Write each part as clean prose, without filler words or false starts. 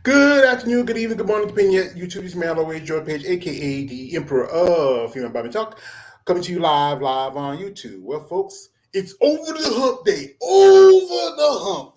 Good afternoon, good evening, good morning, depending on YouTube. This is man always George Page, aka the Emperor of Female Bobby Talk, coming to you live on YouTube. Well, folks, it's over the hump day, over the hump.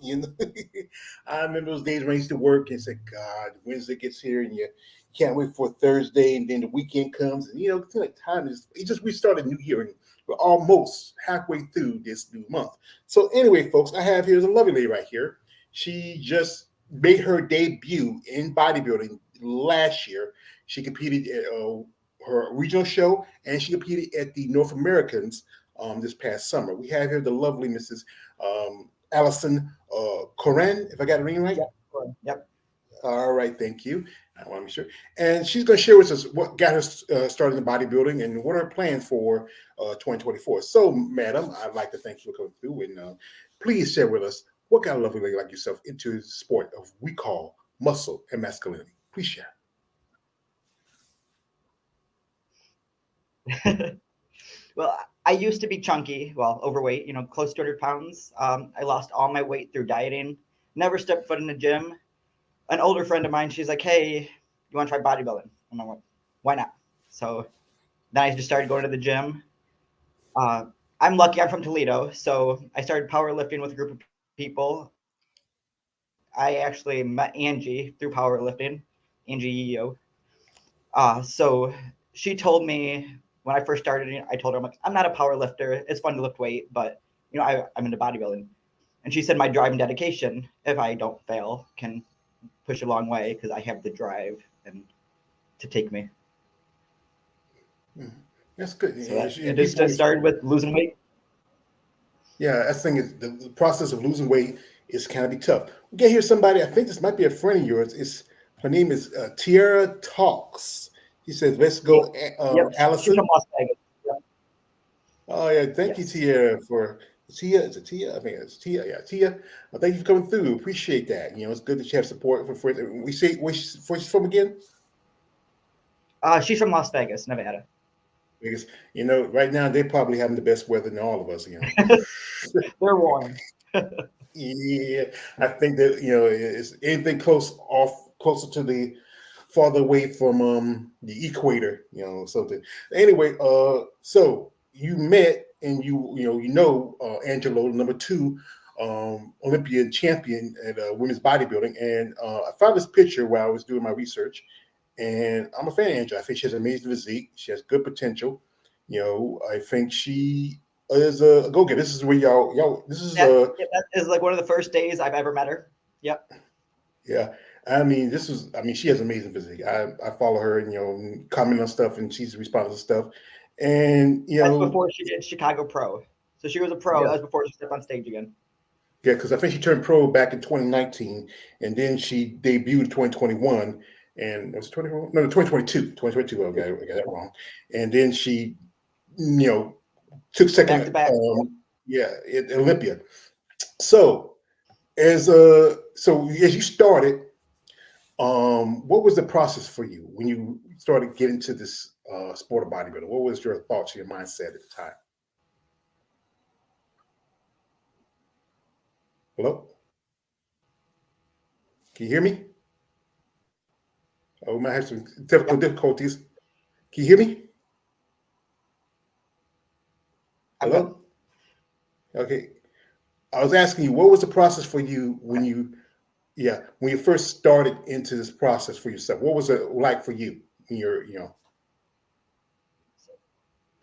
I remember those days when I used to work and say, God, Wednesday gets here and you can't wait for Thursday, and then the weekend comes, and it's like time is. It just we started a new year, and we're almost halfway through this new month. So anyway, folks, I have here's a lovely lady right here. She just made her debut in bodybuilding last year. She competed at her regional show, and she competed at the North Americans this past summer. We have here the lovely Mrs. Alison Koren, if I got it right. Yep. Yep. All right, thank you. I want to be sure. And she's going to share with us what got her started in bodybuilding and what are her plans for 2024. So, madam, I'd like to thank you for coming through and please share with us what got a lovely lady like yourself into the sport of we call muscle and masculinity. Please share. Well, I used to be chunky, overweight, close to 200 pounds. I lost all my weight through dieting, never stepped foot in the gym. An older friend of mine, she's like, hey, you want to try bodybuilding? And I'm like, why not? So then I just started going to the gym. I'm lucky I'm from Toledo, so I started powerlifting with a group of people. I actually met Angie through powerlifting, Angie Yeo. So she told me when I first started, I told her, I'm like, I'm not a power lifter. It's fun to lift weight, but I'm into bodybuilding. And she said my drive and dedication, if I don't fail, can push a long way because I have the drive and to take me. That's good. So it just started with losing weight. Yeah, I think the process of losing weight is kind of be tough. We get here somebody. I think this might be a friend of yours. Her name is Tiara Talks. He says, "Let's go, Yep. Alison." She's from Las Vegas. Yep. Oh yeah, thank you, Tia, for Tia. Is it Tia? I think it's Tia. Yeah, Tia. Thank you for coming through. Appreciate that. It's good that you have support for friends. We say where she's from again. She's from Las Vegas, Nevada. Because right now they're probably having the best weather than all of us. They're warm. Yeah, I think that it's anything closer to the farther away from the equator. Something. Anyway, so you met and Angelo, number two Olympian champion at women's bodybuilding, and I found this picture while I was doing my research, and I'm a fan of Angela. I think she has amazing physique. She has good potential. I think she is a go getter. This is where y'all. This is that is like one of the first days I've ever met her. Yep. Yeah. I mean, she has amazing physique. I follow her and, comment on stuff and she's responding to stuff. And, That's before she did Chicago Pro. So she was a pro. Yeah. That was before she stepped on stage again. Yeah, because I think she turned pro back in 2019 and then she debuted in 2021. And it was 2021? No, 2022. 2022. I got that wrong. And then she, took second. Back-to-back. At Olympia. So as you started, what was the process for you when you started getting into this sport of bodybuilding? What was your thoughts, your mindset at the time? Hello? Can you hear me? Oh, we might have some technical difficulties. Can you hear me? Hello? Okay. I was asking you, what was the process for you when you first started into this process for yourself? What was it like for you when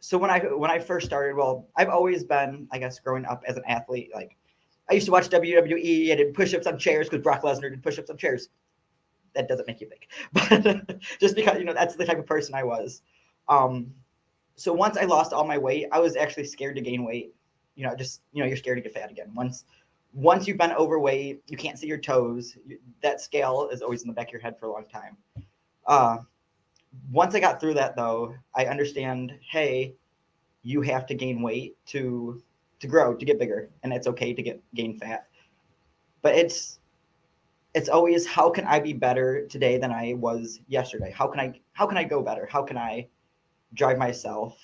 So when I first started, I've always been, I guess, growing up as an athlete. Like I used to watch WWE. I did push-ups on chairs because Brock Lesnar did push-ups on chairs. That doesn't make you big, but just because that's the type of person I was. So once I lost all my weight, I was actually scared to gain weight. You're scared to get fat again. Once you've been overweight, you can't see your toes. That scale is always in the back of your head for a long time. Once I got through that, though, I understand, hey, you have to gain weight to grow, to get bigger, and it's okay to gain fat. But it's always, how can I be better today than I was yesterday? How can I go better? How can I drive myself,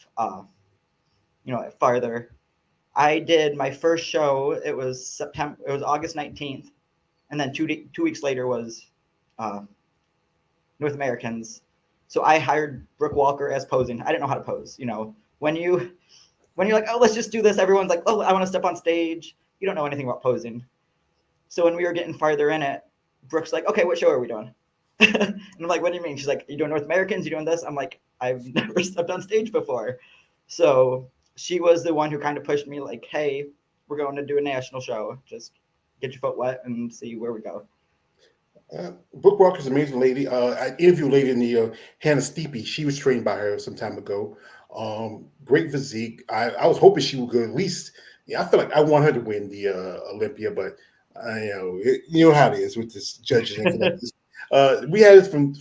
farther? I did my first show. It was August 19th, and then two weeks later was North Americans. So I hired Brooke Walker as posing. I didn't know how to pose. When you're like, oh, let's just do this, everyone's like, oh, I want to step on stage. You don't know anything about posing. So when we were getting farther in it, Brooke's like, okay, what show are we doing? And I'm like, what do you mean? She's like, you doing North Americans? You doing this? I'm like, I've never stepped on stage before. So she was the one who kind of pushed me like, hey, we're going to do a national show. Just get your foot wet and see where we go. Brooke Walker's an amazing lady. I interviewed a lady in the Hannah Steepy. She was trained by her some time ago. Great physique. I was hoping she would go at least. Yeah, I feel like I want her to win the Olympia, but you know how it is with this judging. We had it from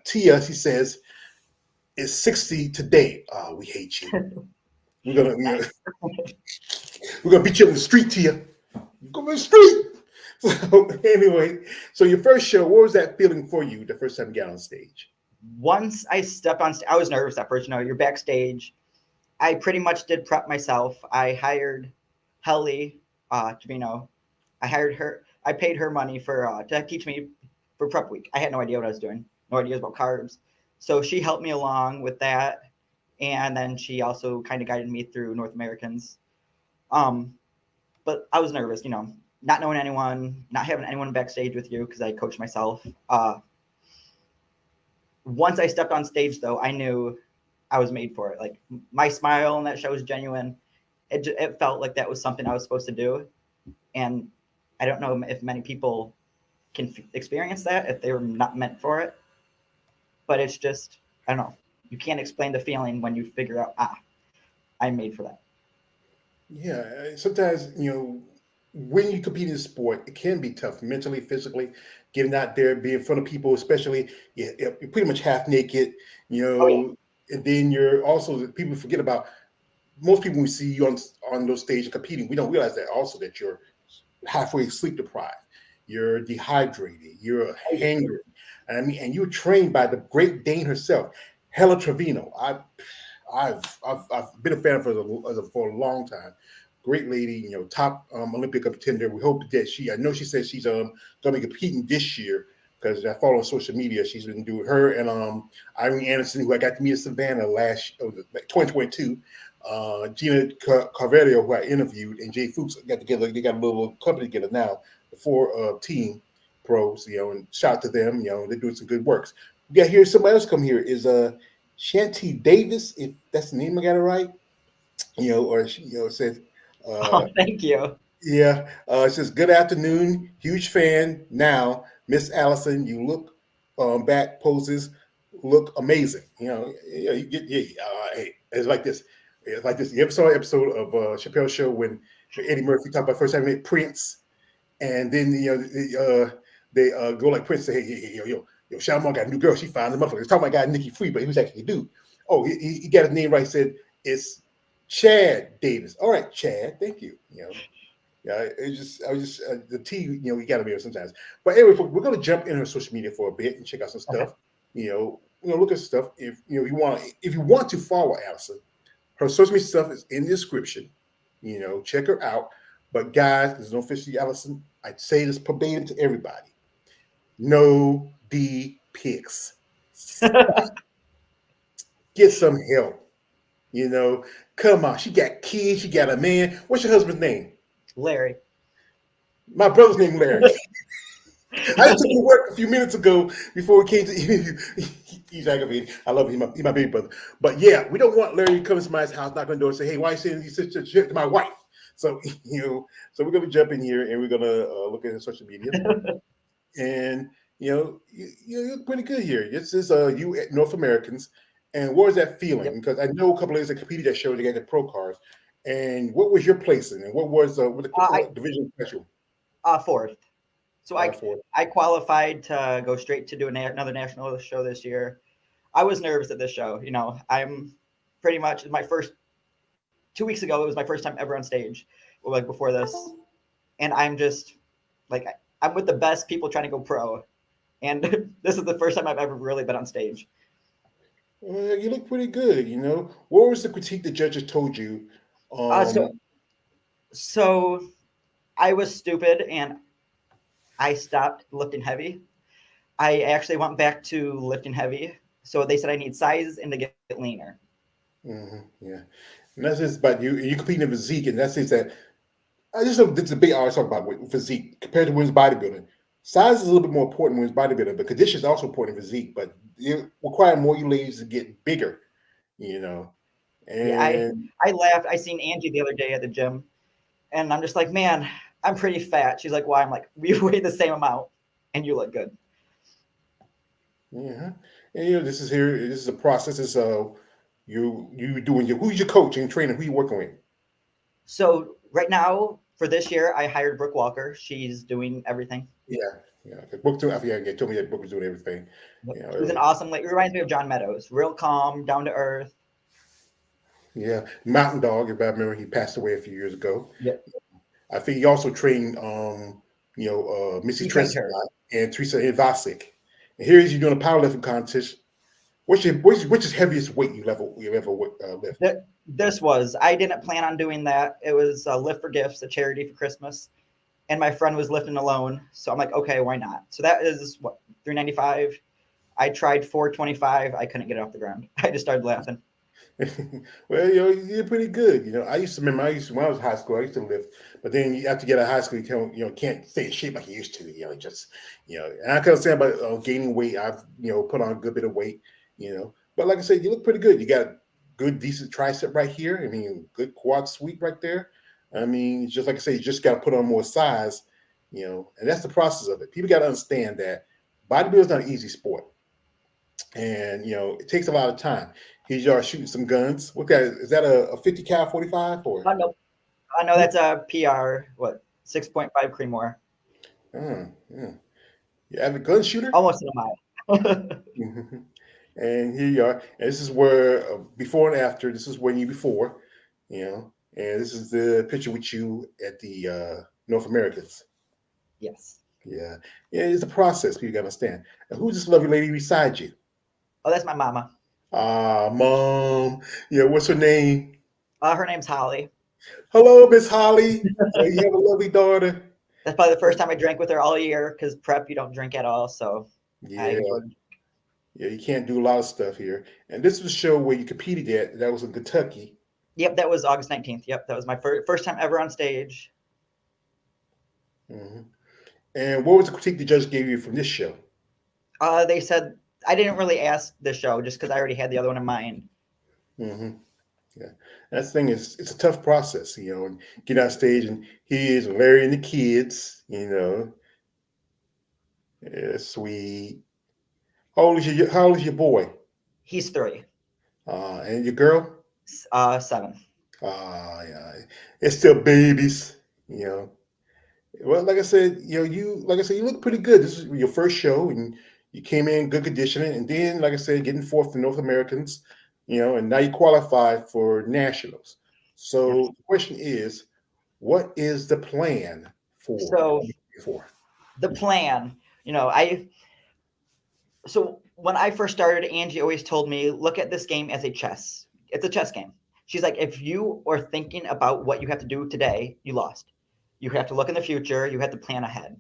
Tia. She says it's 60 today. We hate you. We're gonna we're gonna beat you on the street, Tia. Go on the street. So anyway, so your first show, what was that feeling for you the first time you got on stage? Once I stepped on stage, I was nervous at first. You're backstage. I pretty much did prep myself. I hired Helly Trevino. I hired her. I paid her money to teach me for prep week. I had no idea what I was doing. No ideas about carbs. So she helped me along with that. And then she also kind of guided me through North Americans. But I was nervous, not knowing anyone, not having anyone backstage with you because I coached myself. Once I stepped on stage, though, I knew I was made for it. Like my smile on that show was genuine. It felt like that was something I was supposed to do. And I don't know if many people can experience that if they were not meant for it. But it's just, I don't know. You can't explain the feeling when you figure out, I'm made for that. Yeah, sometimes when you compete in sport, it can be tough mentally, physically, getting out there, being in front of people, especially you're pretty much half naked, Oh, yeah. and then you're also people forget about most people when we see you on those stages competing, we don't realize that also that you're halfway sleep deprived, you're dehydrated, you're Oh, yeah. hangry, and you're trained by the great Dane herself, Hella Trevino. I've been a fan of her for a long time. Great lady, top Olympic contender. We hope that I know she says she's going to be competing this year because I follow on social media. She's been doing her and Irene Anderson, who I got to meet in Savannah last 2022. Gina Carverio, who I interviewed, and Jay Fuchs got together. They got a little company together now, the four team pros, and shout out to them. They're doing some good works. We got here somebody else come here is Shanti Davis, if that's the name I got it right, or it says, Oh, thank you. yeah, it says, good afternoon, huge fan now, Miss Allison, you look back poses look amazing. You get, hey, it's like this. It's like this. You ever saw an episode of Chappelle's Show when Eddie Murphy talked about first time he met Prince, and then they go like Prince say, hey, yo, Shalimar got a new girl. She found the motherfucker. He's talking about guy Nikki Free, but he was actually a dude. Oh, he got his name right. He said it's Chad Davis. All right, Chad. Thank you. Yeah, I was just the T. You got to be here sometimes. But anyway, we're going to jump in her social media for a bit and check out some stuff. Look at stuff. If you want to follow Alison, her social media stuff is in the description. Check her out. But guys, there's no officially Alison. I'd say this verbatim to everybody. No D pics. Get some help. Come on. She got kids. She got a man. What's your husband's name? Larry. My brother's name Larry. I just took him to work a few minutes ago before we came to interview. He's aggravated. I love him. He's my baby brother. But yeah, we don't want Larry to come to my house, knock on the door, and say, "Hey, why are you saying these such shit to my wife?" So so we're gonna jump in here and we're gonna look at his social media, and you look pretty good here. This is you North Americans, and what was that feeling? Yep. Because I know a couple of ladies that competed that show. They got the pro cards, and what was your placing, and what was the division special? Fourth. So I qualified to go straight to do another national show this year. I was nervous at this show. I'm pretty much my first 2 weeks ago. It was my first time ever on stage, like before this, and I'm just like I'm with the best people trying to go pro, and this is the first time I've ever really been on stage. You look pretty good. What was the critique the judges told you? So I was stupid and I stopped lifting heavy. I actually went back to lifting heavy. So they said I need size and to get leaner. Yeah, and that's just about you. You compete in physique, and that's just that. I just this debate I always talk about with physique compared to women's bodybuilding. Size is a little bit more important in women's bodybuilding, but condition is also important in physique. But you require more you ladies to get bigger, you know. Yeah, And I laughed. I seen Angie the other day at the gym, and I'm just like, man, I'm pretty fat. She's like, why? I'm like, we weigh the same amount, and you look good. yeah, and this is here. This is a process. Is you doing your who's your coach and trainer? Who you working with? So right now for this year, I hired Brooke Walker. She's doing everything. Yeah, yeah. 'Cause Book told, I forget, yeah, told me that Book was doing everything. Yep. Yeah, She's an awesome lady. It reminds me of John Meadows. Real calm, down to earth. yeah. Mountain Dog. If I remember, he passed away a few years ago. Yep. I think he also trained, Missy He trained Trescott her. and Teresa Ivasic. And here is you doing a powerlifting contest. Which is heaviest weight you ever lift? This was, I didn't plan on doing that. It was a lift for gifts, a charity for Christmas. And my friend was lifting alone. So I'm like, okay, why not? So that is what, 395. I tried 425. I couldn't get it off the ground. I just started laughing. Well, you're pretty good. I used to remember. When I was in high school, I used to lift, but then you have to get out of high school. Can't stay in shape like you used to. And I can understand about gaining weight. I've put on a good bit of weight. But like I said, you look pretty good. You got a good, decent tricep right here. I mean, good quad sweep right there. I mean, just like I say, you just got to put on more size. And that's the process of it. People got to understand that bodybuilding is not an easy sport, and it takes a lot of time. He's shooting some guns. What guy is that? A 50 cal 45 or? Oh, no. I know that's a PR, what, 6.5 Creedmoor. Yeah. You have a gun shooter. Almost in a mile. Mhm. And here you are. And this is where before and after. This is when you before, and this is the picture with you at the North Americans. Yes. Yeah, yeah. It's a process. People got to understand. And who's this lovely lady beside you? Oh, that's my mama. Ah, mom. Yeah, what's her name? Her name's Holly. Hello, Miss Holly. You have a lovely daughter. That's probably the first time I drank with her all year because prep, you don't drink at all. So I Yeah, enjoyed it. yeah. You can't do a lot of stuff here. And this was a show where you competed at. That was in Kentucky. Yep, that was August 19th. Yep, that was my first time ever on stage. Hmm. And what was the critique the judge gave you from this show? They said I didn't really ask this show just because I already had the other one in mind. Hmm. Yeah, that's the thing is it's a tough process, and get on stage and he is Larry and the kids, yeah, sweet. How old is your boy? He's 3, And your girl? 7. Yeah, it's still babies, you know. Well, like I said, you look pretty good. This is your first show, and you came in good conditioning, and then, like I said, getting fourth to North Americans, and now you qualify for nationals. Yes. So the question is, what is the plan for So 2024? the plan, I so when I first started, Angie always told me, look at this game as a chess. It's a chess game. She's like, if you are thinking about what you have to do today, you lost. You have to look in the future. You have to plan ahead.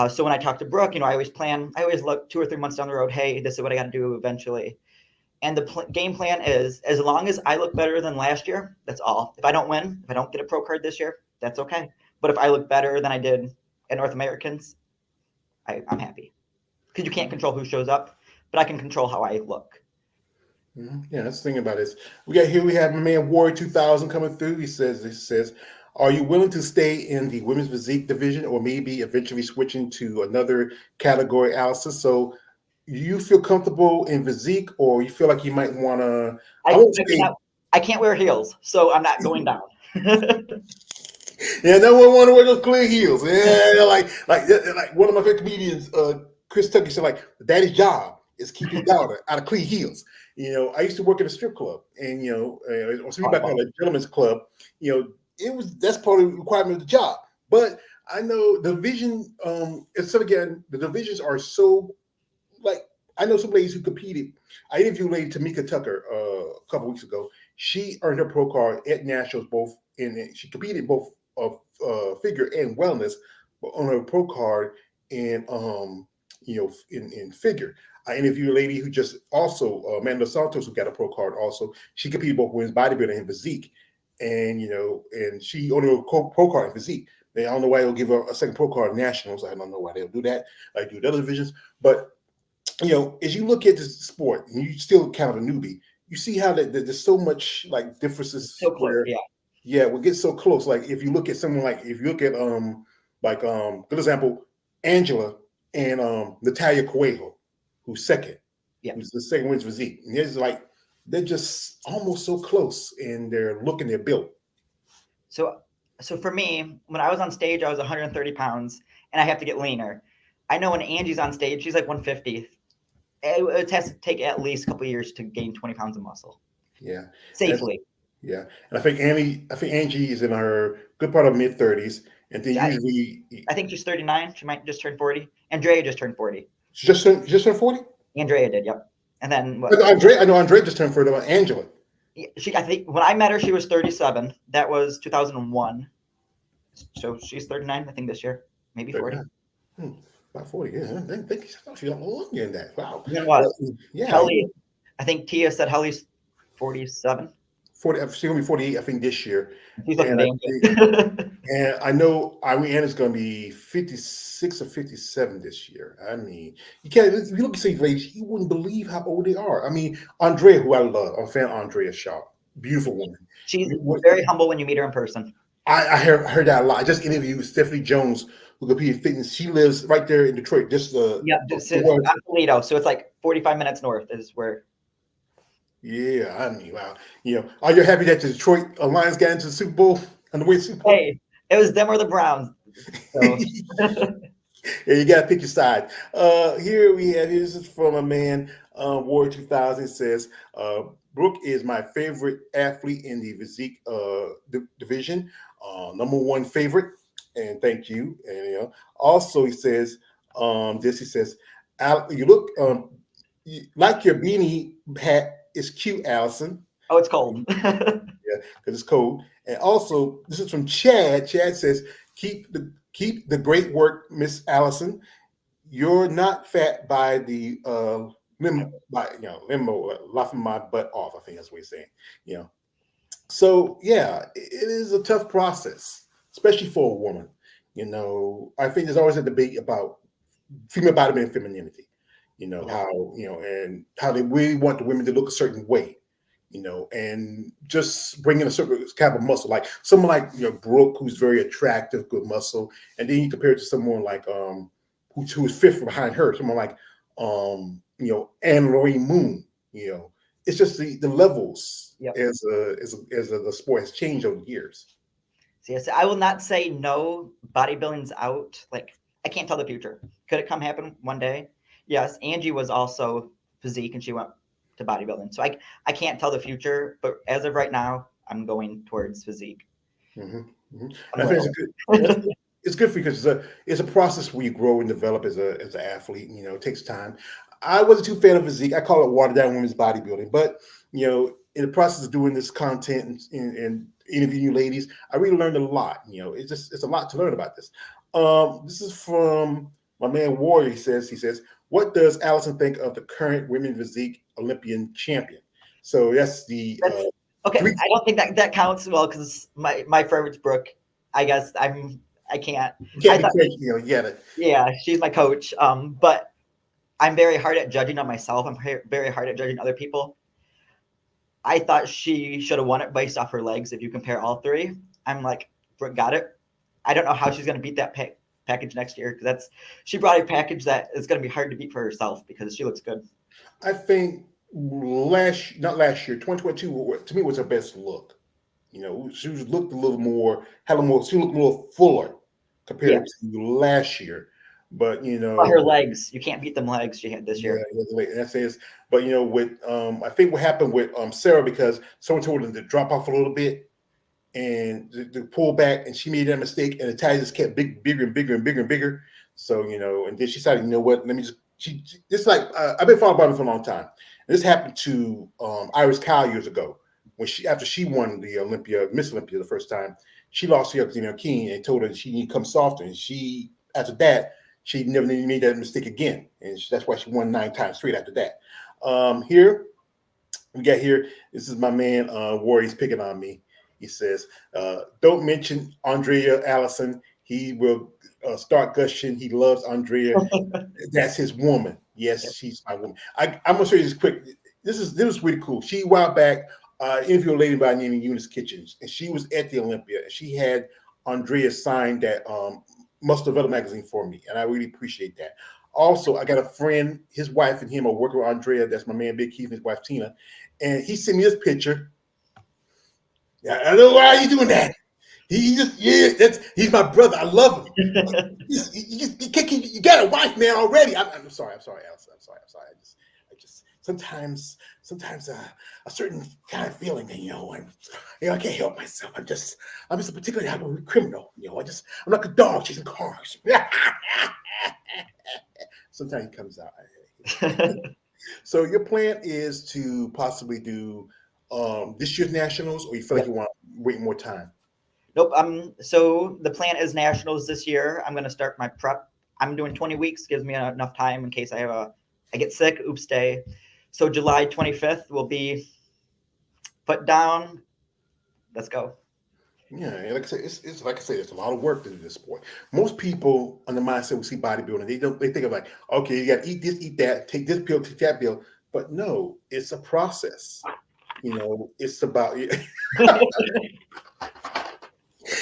So when I talk to Brooke, I always plan. I always look 2 or 3 months down the road. Hey, this is what I got to do eventually. And the game plan is, as long as I look better than last year, that's all. If I don't win, if I don't get a pro card this year, that's okay. But if I look better than I did at North Americans, I'm happy. Because you can't control who shows up, but I can control how I look. Yeah, that's the thing about this. We have my man Warrior 2000 coming through. He says, are you willing to stay in the women's physique division or maybe eventually switching to another category, Alison? So you feel comfortable in physique or you feel like you might want to, I won't say, I can't wear heels, so I'm not going down. yeah, no one want to wear those clear heels. Yeah, like one of my favorite comedians, Chris Tucker said, like, daddy's job is keep his daughter out of clean heels. I used to work at a strip club, and or something back on a gentleman's club. That's part of the requirement of the job. But I know the division. Instead again, the divisions are so like I know some ladies who competed. I interviewed lady Tamika Tucker a couple weeks ago. She earned her pro card at nationals both, and she competed both of figure and wellness, but on her pro card in in figure. I interviewed a lady who just also Amanda Santos, who got a pro card. Also, she competed both women's bodybuilding and physique, and and she only a pro card in physique. I don't know why they'll give her a second pro card in nationals. I don't know why they'll do that. Like do the other divisions, but as you look at this sport and you still count a newbie, you see how that there's so much like differences So close, where we get so close. Like if you look at someone like if you look at good example, Angela and Natalia Coelho, who's second, who's the second women's physique. And it's like they're just almost so close in their look and their build. So for me, when I was on stage, I was 130 pounds, and I have to get leaner. I know when Angie's on stage, she's like 150. It has to take at least a couple of years to gain 20 pounds of muscle. Yeah, safely. And I think Angie is in her good part of mid-30s, and then usually I think she's 39. She might just turn 40. Andrea just turned 40. She just turned 40. Andrea did, yep. And then what? I know Andrea just turned 40. About Angela. I think when I met her, she was 37. That was 2001. So she's 39, I think, this year, maybe 40. About 40, yeah. I think she's longer than that. Wow. You know what? Helly, I think Tia said Helly's 47. 40. She's gonna be 48, I think, this year. She's looking damn good. And I know Ariana's gonna be 56 or 57 this year. I mean, you can't. If you look at these ladies, you wouldn't believe how old they are. I mean, Andrea, who I love, I'm a fan of Andrea Shaw. Beautiful woman. She's very humble when you meet her in person. I heard that a lot. I just interviewed Stephanie Jones, who competed in fitness. She lives right there in Detroit. Toledo. So it's like 45 minutes north is where. Yeah, I mean, wow. Are you happy that the Detroit Lions got into the Super Bowl on the way to Super Bowl? Hey, it was them or the Browns. So. Yeah, you got to pick your side. Here we have, this is from a man, Warrior 2000 says, Brooke is my favorite athlete in the physique division, number one favorite, and thank you. And also he says, he says, you look like your beanie hat is cute, Alison. Oh, it's cold. Yeah, because it's cold. And also, this is from Chad. Chad says, keep the great work, Miss Alison. You're not fat by the limo, laughing my butt off. I think that's what he's saying. So yeah, it is a tough process, especially for a woman. I think there's always a debate about female body and femininity. How and how they really want the women to look a certain way. And just bringing a certain kind of muscle, like someone like Brooke, who's very attractive, good muscle, and then you compare it to someone like who is fifth behind her, someone like Anne-Marie Moon. It's just the levels as the sport has changed over the years. So yes, I will not say no. Bodybuilding's out. Like I can't tell the future. Could it happen one day? Yes. Angie was also physique, and she went to bodybuilding. So I can't tell the future, but as of right now, I'm going towards physique. Mm-hmm. Mm-hmm. I think it's good for you because it's a process where you grow and develop as an athlete. It takes time. I wasn't too fan of physique. I call it watered down women's bodybuilding. But in the process of doing this content and interviewing you ladies, I really learned a lot. It's a lot to learn about this. This is from my man Warrior. He says, what does Alison think of the current women physique Olympian champion? So that's the okay. I don't think that counts well because my favorite's Brooke. I guess I can't. Yeah, she's my coach. But I'm very hard at judging on myself. I'm very hard at judging other people. I thought she should have won it based off her legs. If you compare all three, I'm like, Brooke got it. I don't know how she's going to beat that package next year because she brought a package that is going to be hard to beat for herself because she looks good. I think not last year, 2022 to me was her best look. She looked a little more, she looked a little fuller compared to last year. But her legs, you can't beat them legs she had this year. Yeah, that says. But with I think what happened with Sarah, because someone told her to drop off a little bit and to pull back, and she made that mistake, and the tie just kept bigger and bigger and bigger and bigger. So and then she decided, what? Let me just. It's like I've been following Bobby for a long time. And this happened to Iris Kyle years ago when after she won the Miss Olympia the first time, she lost to Christina King and told her she needed to come softer, and after that. she never made that mistake again, and that's why she won 9 times straight after that. Here we got here. This is my man Warrior. He's picking on me. He says, "Don't mention Andrea Allison. He will start gushing. He loves Andrea. That's his woman. Yes, she's my woman. I'm gonna show you this quick. This was really cool. She a while back interviewed a lady by the name of Eunice Kitchens, and she was at the Olympia, and she had Andrea sign that Muscle Development magazine for me, and I really appreciate that. Also, I got a friend, his wife and him are working with Andrea. That's my man Big Keith and his wife Tina, and he sent me this picture. Yeah, I don't know why are you doing that. He's my brother. I love him. You got a wife, man, already. I'm sorry, Alison. I'm sorry. I just sometimes a certain kind of feeling, I can't help myself. I'm just a particularly type of criminal. I'm like a dog chasing cars. Sometimes it comes out. So your plan is to possibly do this year's nationals, or you feel like you want to wait more time? Nope. So the plan is nationals this year. I'm going to start my prep. I'm doing 20 weeks. Gives me enough time in case I get sick. Oops day. So July 25th will be put down. Let's go. Yeah, like I said, it's like I said, it's a lot of work to do this sport. Most people on the mindset we see bodybuilding, they think of like, okay, you got to eat this, eat that, take this pill, take that pill. But no, it's a process. It's about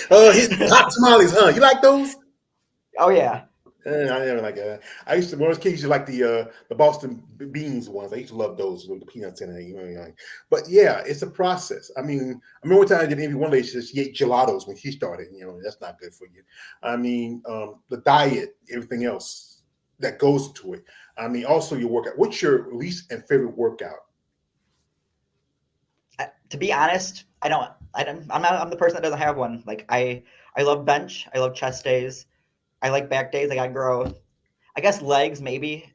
hot tamales, huh? You like those? Oh yeah. I never like that. I used to, when I was a kid, I used to like the Boston beans ones. I used to love those with the peanuts in it. But yeah, it's a process. I mean, I remember one time I did interview one lady. She ate gelatos when she started. That's not good for you. I mean, the diet, everything else that goes into it. I mean, also your workout. What's your least and favorite workout? To be honest, I'm the person that doesn't have one. Like I love bench. I love chest days. I like back days. I got grow. I guess legs, maybe.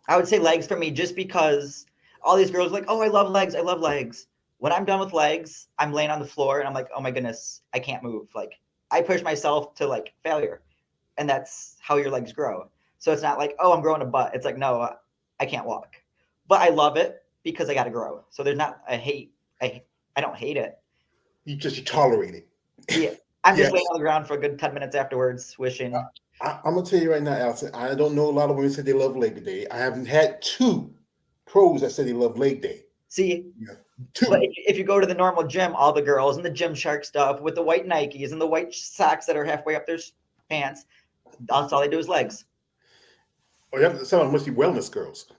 I would say legs for me, just because all these girls are like, oh, I love legs. I love legs. When I'm done with legs, I'm laying on the floor and I'm like, oh my goodness, I can't move. Like I push myself to like failure, and that's how your legs grow. So it's not like, oh, I'm growing a butt. It's like, no, I can't walk, but I love it because I got to grow. So there's not a hate. I don't hate it. You tolerate it. Yeah. I'm just laying on the ground for a good 10 minutes afterwards, wishing. I'm gonna tell you right now, Alison. I don't know a lot of women say they love leg day. I haven't had 2 pros that say they love leg day. See, 2. But if you go to the normal gym, all the girls in the Gymshark stuff with the white Nikes and the white socks that are halfway up their pants, that's all they do is legs. Oh, yeah, some must be wellness girls.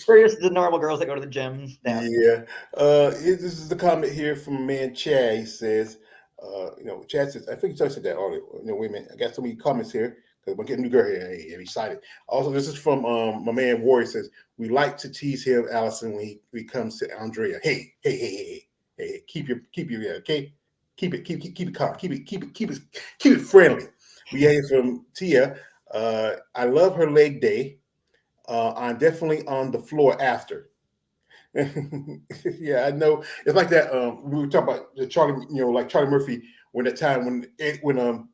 Or just the normal girls that go to the gym. Yeah. This is the comment here from man Chad. He says, Chad says, I think you said that earlier. Wait a minute. I got so many comments here because we're getting a new girl here. Hey, I'm excited. Also, this is from my man Warrior. Says, we like to tease him, Alison, when he comes to Andrea. Hey, keep your okay. Keep it calm. Keep it friendly. We have from Tia. I love her leg day. I'm definitely on the floor after. Yeah, I know. It's like that. We were talking about the Charlie, like Charlie Murphy, when that time when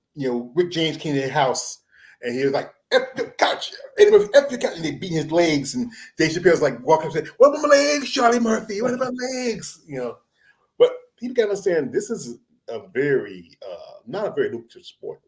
Rick James came to their house and he was like, F the couch, Eddie Murphy, F the couch, and they beating his legs, and Dave Chappelle's like walking up and saying, "What about my legs, Charlie Murphy? What about legs?" But people gotta understand this is a very not a very lucrative sport.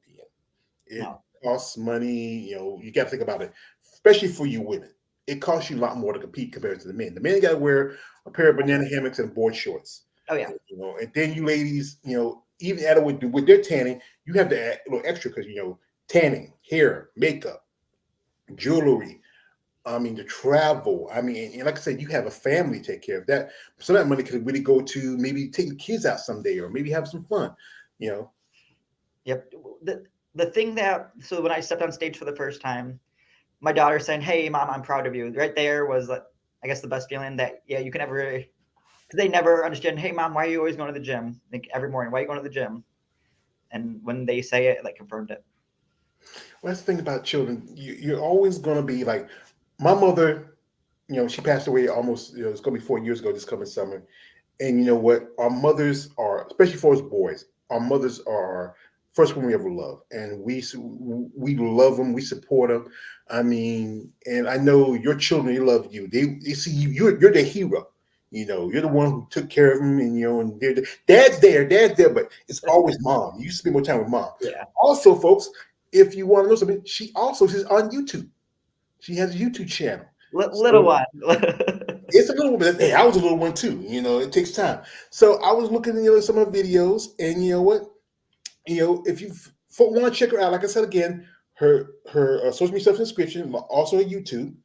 It costs money. You got to think about it, especially for you women. It costs you a lot more to compete compared to the men. The men got to wear a pair of banana hammocks and board shorts. Oh yeah. And then you ladies, even add it with their tanning, you have to add a little extra because tanning, hair, makeup, jewelry. I mean, the travel. I mean, and like I said, you have a family to take care of. That some of that money could really go to maybe take the kids out someday or maybe have some fun. Yep. The thing so when I stepped on stage for the first time, my daughter saying, "Hey, Mom, I'm proud of you." Right there was, I guess, the best feeling that you can ever. Because they never understand. Hey, Mom, why are you always going to the gym? Like every morning, why are you going to the gym? And when they say it, like confirmed it. Well, that's the thing about children. You're always going to be like, my mother. She passed away almost. It's going to be 4 years ago this coming summer. And you know what? Our mothers are, especially for us boys, our mothers are first one we ever loved, and we love them. We support them. I mean, and I know your children, they love you. They see you. You're the hero. You know, you're the one who took care of them, and and dad's there, but it's always mom. You spend more time with mom. Yeah. Also, folks, if you want to know something, she's on YouTube. She has a YouTube channel. Little So one. it's a little bit. Hey, I was a little one too. It takes time. So I was looking at some of her videos, and you know what? If you want to check her out, like I said again, her social media stuff in the description, also her YouTube.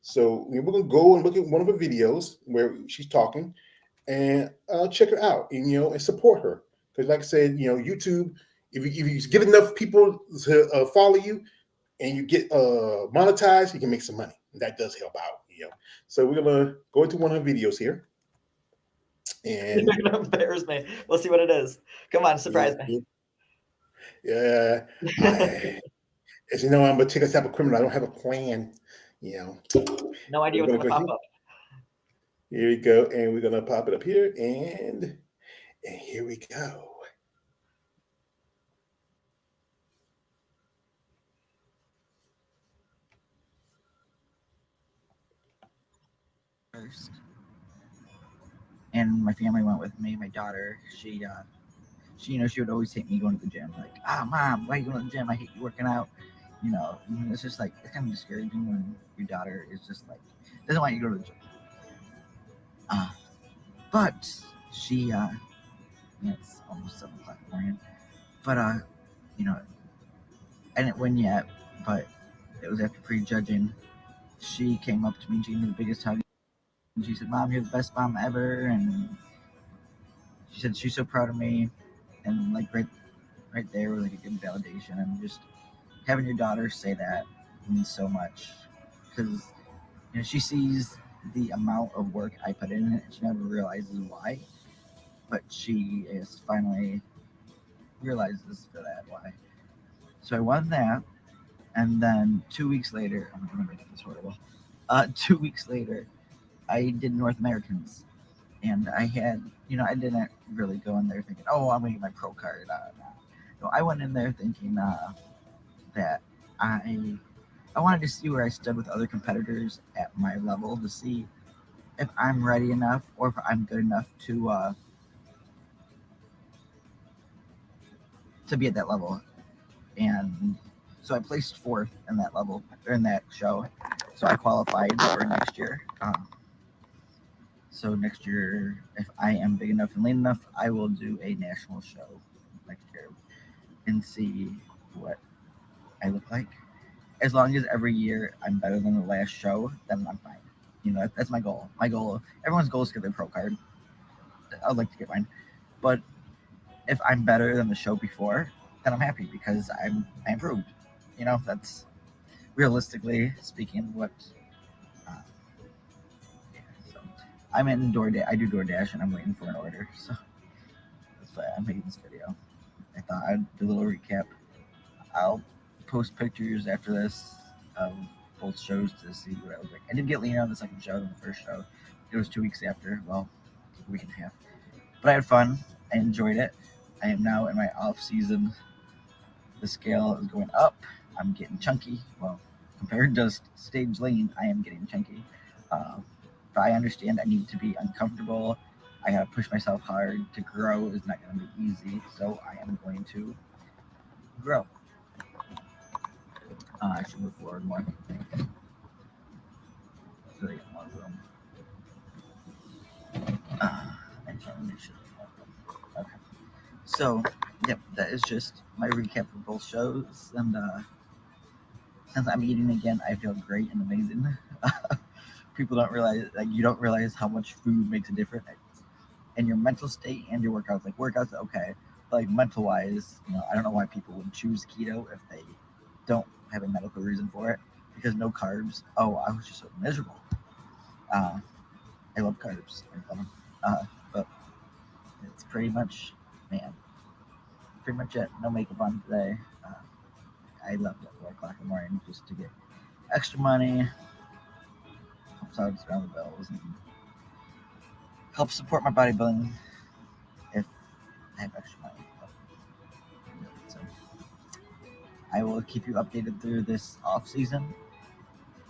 So we're gonna go and look at one of her videos where she's talking, and check her out, and and support her because, like I said, YouTube. If you give enough people to follow you, and you get monetized, you can make some money. That does help out. So we're gonna go into one of her videos here, and You're gonna embarrass me. We'll see what it is. Come on, surprise me. yeah, as you know, I'm a ticket type of criminal. I don't have a plan. No idea what's gonna pop up. Here we go, and we're gonna pop it up here, and here we go. First, and my family went with me. My daughter, she she would always take me going to the gym. Like, mom, why are you going to the gym? I hate you working out. And it's just like it's kind of discouraging when your daughter is just like doesn't want you to go to the gym. But she, it's almost 7 o'clock in the morning. But I didn't win yet. But it was after prejudging. She came up to me, she gave me the biggest hug, and she said, "Mom, you're the best mom ever." And she said she's so proud of me, and like right there was like a good validation, and just having your daughter say that means so much because she sees the amount of work I put in it, and she never realizes why, but she is finally realizes for that why. So I won that, and then 2 weeks later, I'm gonna make this horrible. 2 weeks later, I did North Americans, and I had, I didn't really go in there thinking, oh, I'm gonna get my pro card. No, I went in there thinking that I wanted to see where I stood with other competitors at my level to see if I'm ready enough or if I'm good enough to be at that level. And so I placed fourth in that level or in that show. So I qualified for next year. So next year, if I am big enough and lean enough, I will do a national show next year and see what I look like. As long as every year I'm better than the last show, then I'm fine. That's my goal. Everyone's goal is to get their pro card. I'd like to get mine. But if I'm better than the show before, then I'm happy because I improved. That's realistically speaking what. So I'm in DoorDash. I do DoorDash, and I'm waiting for an order. So that's why I'm making this video. I thought I'd do a little recap. I'll post pictures after this of both shows to see what I look like. I did get leaner on the second show than the first show. It was 2 weeks after. Well, a week and a half. But I had fun. I enjoyed it. I am now in my off season. The scale is going up. I'm getting chunky. Well, compared to stage lean, I am getting chunky. But I understand I need to be uncomfortable. I gotta push myself hard. To grow is not gonna be easy. So I am going to grow. I should move forward more. So they get more room. Okay. So, yep, that is just my recap of both shows. And since I'm eating again, I feel great and amazing. People don't realize, you don't realize how much food makes a difference in your mental state and your workouts. Like workouts, okay, but like mental wise, I don't know why people would choose keto if they don't have a medical reason for it. Because no carbs. Oh, I was just so miserable. I love carbs. But it's pretty much it. No makeup on today. I left at 4 o'clock in the morning just to get extra money, helps out around the bills, and helps support my bodybuilding if I have extra money. So I will keep you updated through this off season.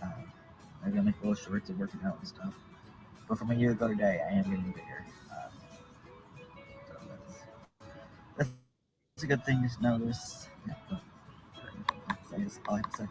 Uh, Maybe I'll make little shorts of working out and stuff. But from a year ago today, I am getting bigger. So that's a good thing to notice. Yeah, that's all I have to say.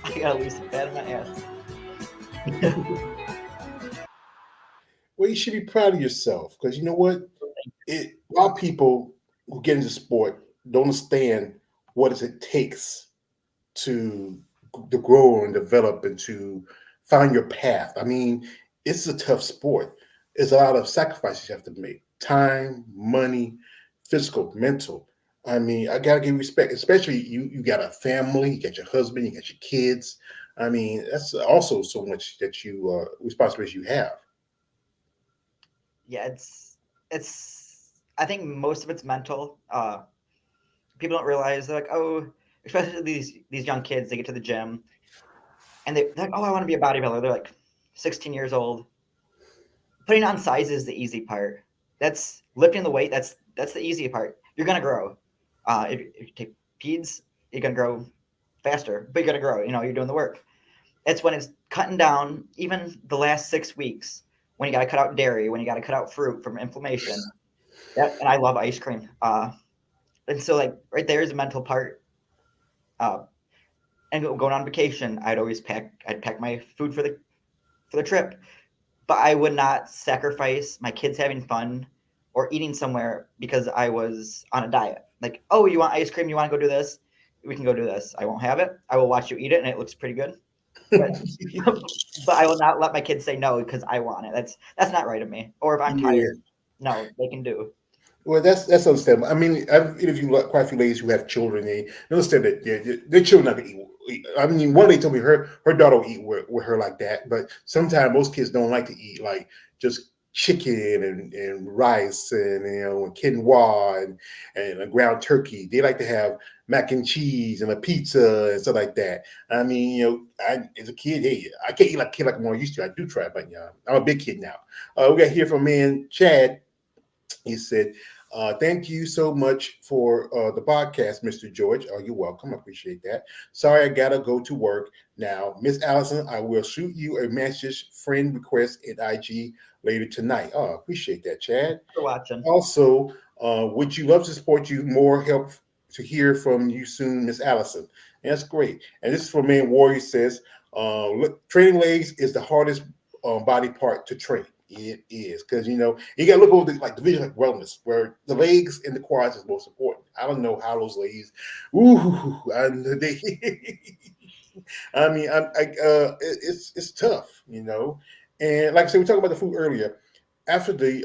I gotta lose some fat in my ass. Well, you should be proud of yourself because you know what? A lot of people who get into sport don't understand what it takes to grow and develop and to find your path. I mean, it's a tough sport. There's a lot of sacrifices you have to make: time, money, physical, mental. I mean, I gotta give respect, especially you. You got a family, you got your husband, you got your kids. I mean, that's also so much that you responsibility you have. Yeah, it's. I think most of it's mental. People don't realize they're like, oh, especially these young kids. They get to the gym and they're like, oh, I want to be a bodybuilder. They're like 16 years old. Putting on size is the easy part. That's lifting the weight. That's the easy part. You're gonna grow. If you take peds, you're gonna grow faster, but you're gonna grow. You know, you're doing the work. It's when it's cutting down, even the last 6 weeks, when you got to cut out dairy, when you got to cut out fruit from inflammation. And I love ice cream. And so, like, right there is a mental part. Uh, and going on vacation, I'd pack my food for the trip, but I would not sacrifice my kids having fun or eating somewhere because I was on a diet. Like, oh, you want ice cream? You want to go do this? We can go do this. I won't have it. I will watch you eat it, and it looks pretty good. But but I will not let my kids say no because I want it. That's not right of me. Or if I'm Yeah. tired, no, they can do. Well, that's understandable. I mean, I've interviewed quite a few ladies who have children. They understand that their children not gonna eat. I mean, one lady told me her daughter will eat with her like that, but sometimes most kids don't like to eat like just chicken and rice and and quinoa and a ground turkey. They like to have mac and cheese and a pizza and stuff like that. I mean, I as a kid, hey, I can't eat like a kid like I'm more used to. I do try, but yeah, I'm a big kid now. We got to hear from man Chad. He said, thank you so much for the podcast, Mr. George. Oh, you're welcome. I appreciate that. Sorry, I got to go to work now. Miss Allison, I will shoot you a message friend request at IG later tonight. Oh, I appreciate that, Chad. For watching. Also, would you love to support you? More help to hear from you soon, Miss Allison. And that's great. And this is for Man Warrior says, training legs is the hardest body part to train. It is because you got to look over like division like wellness, where the legs and the quads is most important. I don't know how those ladies, ooh, and they, I mean, it's tough, And like I said, we talked about the food earlier. After the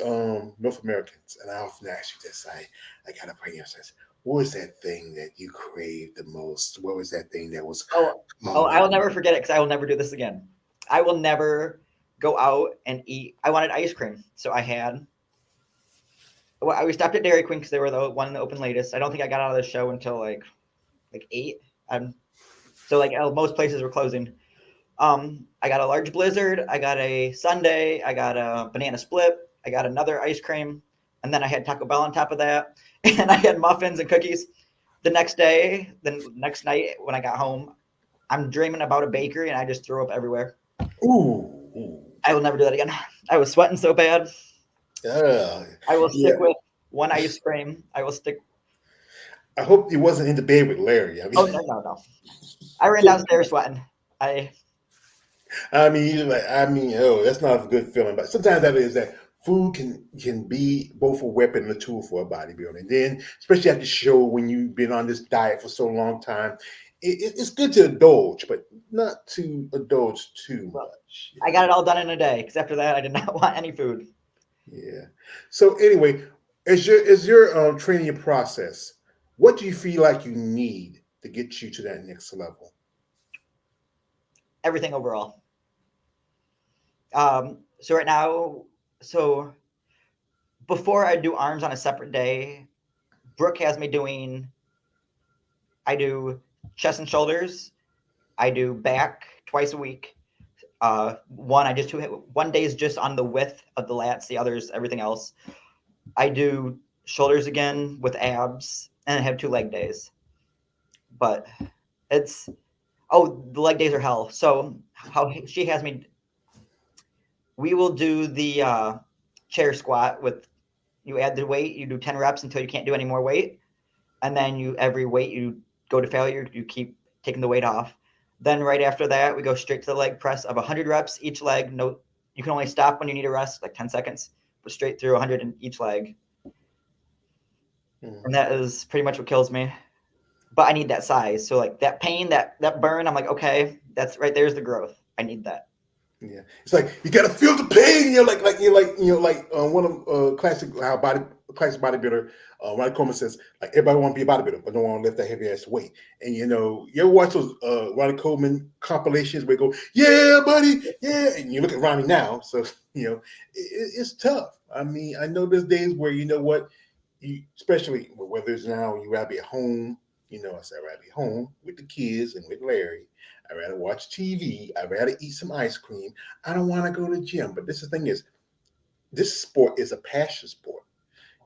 North Americans, and I often ask you this, I gotta bring you this. What was that thing that you craved the most? What was that thing that was Oh, I will never forget it because I will never do this again. I will never go out and eat. I wanted ice cream, so we stopped at Dairy Queen because they were the one that opened latest. I don't think I got out of the show until like 8. So like most places were closing. I got a large blizzard. I got a sundae. I got a banana split. I got another ice cream, and then I had Taco Bell on top of that, and I had muffins and cookies. The next night when I got home, I'm dreaming about a bakery, and I just threw up everywhere. Ooh. I will never do that again. I was sweating so bad. I will stick with one ice cream. I will stick. I hope it wasn't in the bed with Larry. I mean, Oh no! I ran downstairs sweating. oh, that's not a good feeling. But sometimes that is that food can be both a weapon and a tool for a bodybuilder. And then, especially at the show when you've been on this diet for so long time, it's good to indulge, but not to indulge too much. I got it all done in a day because after that, I did not want any food. Yeah. So anyway, as your training process, what do you feel like you need to get you to that next level? everything overall. So right now, so before I do arms on a separate day, Brooke has me doing. I do chest and shoulders. I do back twice a week. One day is just on the width of the lats. The others everything else. I do shoulders again with abs, and I have 2 leg days. But it's the leg days are hell. So how she has me, we will do the chair squat with you add the weight, you do 10 reps until you can't do any more weight, and then every weight you go to failure, you keep taking the weight off. Then right after that, we go straight to the leg press of 100 reps each leg. No, you can only stop when you need a rest, like 10 seconds, but straight through 100 in each leg. And that is pretty much what kills me. But I need that size. So like that pain, that burn, I'm like, okay, that's right. There's the growth. I need that. Yeah, it's like you gotta feel the pain. One of classic bodybuilder, Ronnie Coleman says, like everybody want to be a bodybuilder, but don't want to lift that heavy ass weight. And you ever watch those Ronnie Coleman compilations where they go, yeah, buddy, yeah, and you look at Ronnie now, so it's tough. I mean, I know there's days where you know what, especially whether it's now you rather be at home. I said I'd rather be home with the kids and with Larry. I'd rather watch TV. I'd rather eat some ice cream. I don't want to go to the gym. But the thing is, this sport is a passion sport.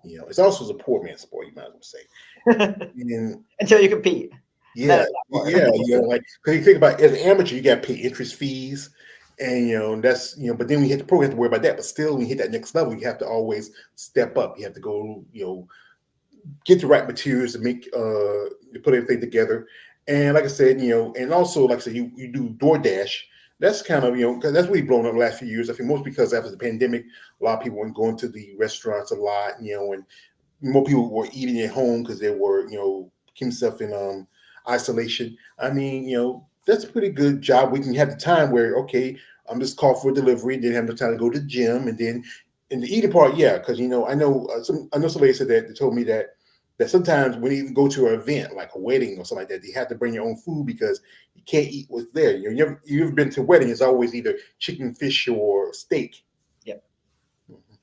It's also a poor man's sport, you might as well say. Until you compete. Yeah. Like, because you think about it, as an amateur, you got to pay interest fees. And that's, but then when you hit the pro, you have to worry about that. But still, when you hit that next level, you have to always step up. You have to go, get the right materials to make, to put everything together. And like I said, and also, like I said, you do DoorDash. That's kind of, because that's really blown up the last few years. I think most because after the pandemic, a lot of people weren't going to the restaurants a lot, and more people were eating at home because they were, keeping themselves in isolation. I mean, that's a pretty good job. We can have the time where, okay, I'm just called for a delivery, didn't have the time to go to the gym, and then in the eating part, yeah, because I know somebody said that they told me that sometimes when you go to an event like a wedding or something like that, they have to bring your own food because you can't eat what's there. You've been to a wedding, it's always either chicken, fish, or steak. Yep. Mm-hmm.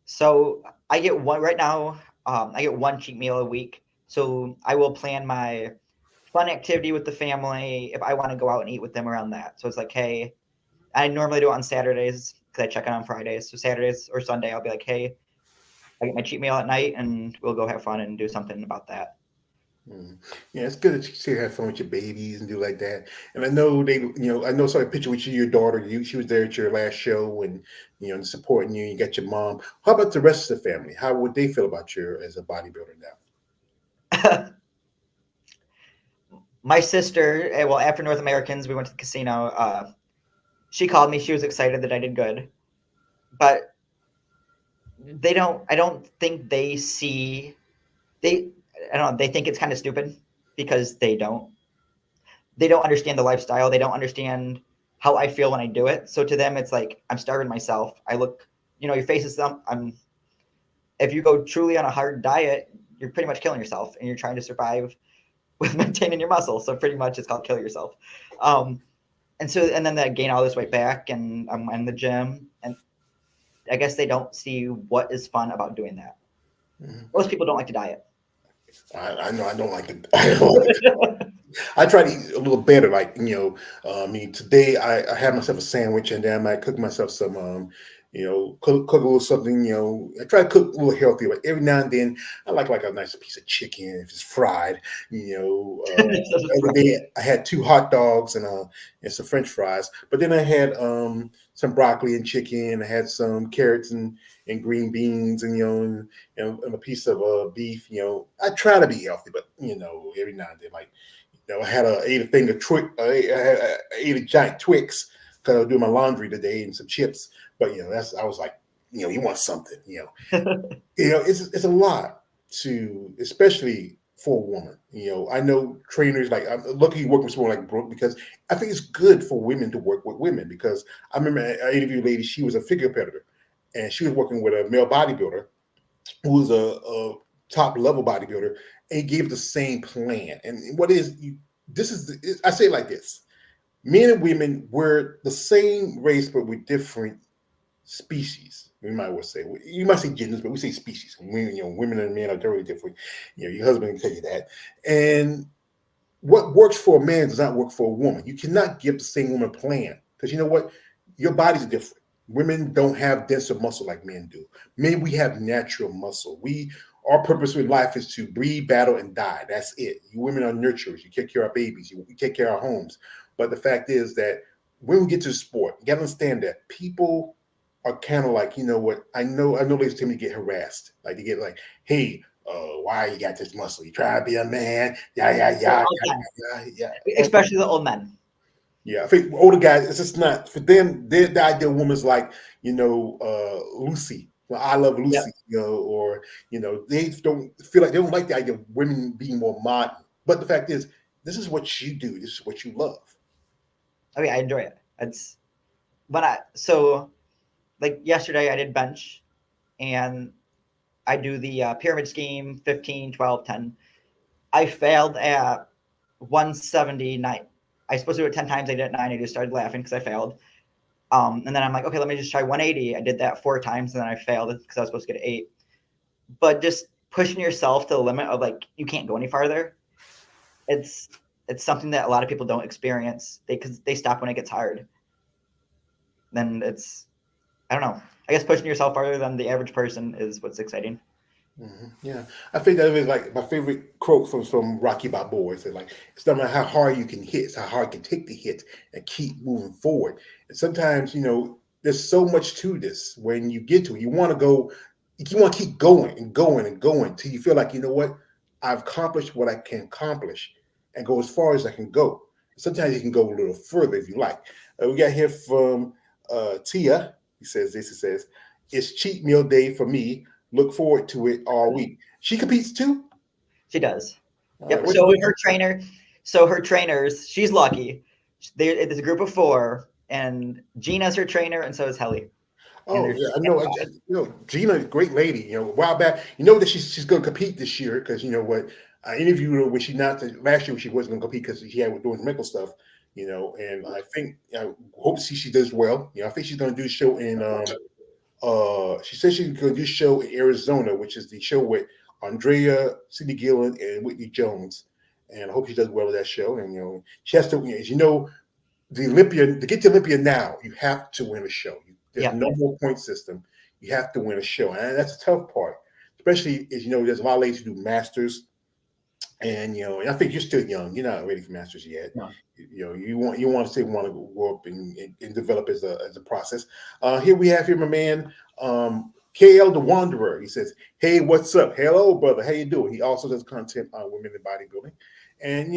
So I get one right now. I get one cheat meal a week. So I will plan my fun activity with the family if I want to go out and eat with them around that. So it's like, hey, I normally do it on Saturdays because I check in on Fridays. So Saturdays or Sunday, I'll be like, hey, I get my cheat meal at night and we'll go have fun and do something about that. Yeah, it's good that you still have fun with your babies and do like that. And I know I saw a picture with you, your daughter. She was there at your last show and supporting you. You got your mom. How about the rest of the family? How would they feel about you as a bodybuilder now? My sister, well, after North Americans, we went to the casino. She called me. She was excited that I did good, but I don't think they see. I don't know. They think it's kind of stupid because they don't understand the lifestyle. They don't understand how I feel when I do it. So to them, it's like I'm starving myself. I look, your face is if you go truly on a hard diet, you're pretty much killing yourself and you're trying to survive with maintaining your muscle. So pretty much it's called kill yourself. And then I gain all this weight back and I'm in the gym and I guess they don't see what is fun about doing that. Mm-hmm. Most people don't like to diet. I know I don't like it. I try to eat a little better. Like, today I had myself a sandwich and then I might cook myself some, cook a little something, I try to cook a little healthy, but every now and then I like a nice piece of chicken if it's fried, the other day I had 2 hot dogs and some French fries, but then I had some broccoli and chicken. I had some carrots and green beans and a piece of beef. I try to be healthy, but every now and then, like, I ate a thing of I ate a giant Twix because I was doing my laundry today and some chips. But I was like, you want something, it's a lot to, especially for a woman. I know trainers, like, I'm lucky you work with someone like Brooke because I think it's good for women to work with women because I remember I interviewed a lady, she was a figure competitor and she was working with a male bodybuilder who was a top level bodybuilder and gave the same plan. And I say it like this: Men and women, we're the same race, but we're different species. We might well say, you might say genders, but we say species. Women and men are totally different. Your husband can tell you that. And what works for a man does not work for a woman. You cannot give the same woman a plan because you know what? Your bodies are different. Women don't have denser muscle like men do. Men, we have natural muscle. Our purpose in life is to breed, battle, and die. That's it. You women are nurturers. You take care of our babies. You take care of our homes. But the fact is that when we get to the sport, you gotta understand that people are kind of like, you know what? I know ladies tend to get harassed. Like they get like, hey, why you got this muscle? You try to be a man? Yeah, yeah, yeah, Especially the old men. yeah. I think older guys, it's just not for them. The ideal woman's like, Lucy. Well, I love Yep. Lucy, or they don't feel like they don't like the idea of women being more modern. But the fact is, this is what you do. This is what you love. I mean, I enjoy it. Like yesterday I did bench, and I do the pyramid scheme 15, 12, 10. I failed at 179. I was supposed to do it 10 times. I did it 9. I just started laughing because I failed. And then I'm like, okay, let me just try 180. I did that 4 times, and then I failed because I was supposed to get 8. But just pushing yourself to the limit of like you can't go any farther. It's something that a lot of people don't experience. Because they stop when it gets hard. Then I don't know. I guess pushing yourself farther than the average person is what's exciting. Mm-hmm. Yeah, I think that is like my favorite quote from Rocky Balboa. It's like it's not about how hard you can hit; it's how hard you can take the hit and keep moving forward. And sometimes, there's so much to this. When you get to it, you want to go, you want to keep going and going and going till you feel like, you know what, I've accomplished what I can accomplish and go as far as I can go. Sometimes you can go a little further if you like. We got here from Tia. He says this. He says, "It's cheat meal day for me. Look forward to it all week." She competes too? She does. All Yep. right. Her trainers, she's lucky. There's a group of 4, and Gina's her trainer, and so is Helly. Oh, yeah, I know. Gina, great lady. A while back, that she's going to compete this year because you know what? I interviewed her when last year when she wasn't going to compete because she had doing medical stuff. And I think I hope to see she does well. I think she's going to do a show in she said she's going to do a show in Arizona, which is the show with Andrea, Cindy Gillen, and Whitney Jones. And I hope she does well with that show. And she has to, as you know, the Olympia to get to Olympia now, you have to win a show. There's no more point system. You have to win a show, and that's the tough part. Especially as there's a lot of ladies who do masters, and and I think you're still young. You're not ready for masters yet. No. You want to go up and develop as a process. Here we have my man KL the Wanderer. He says, "Hey, what's up? Hello, brother. How you doing?" He also does content on women in bodybuilding, and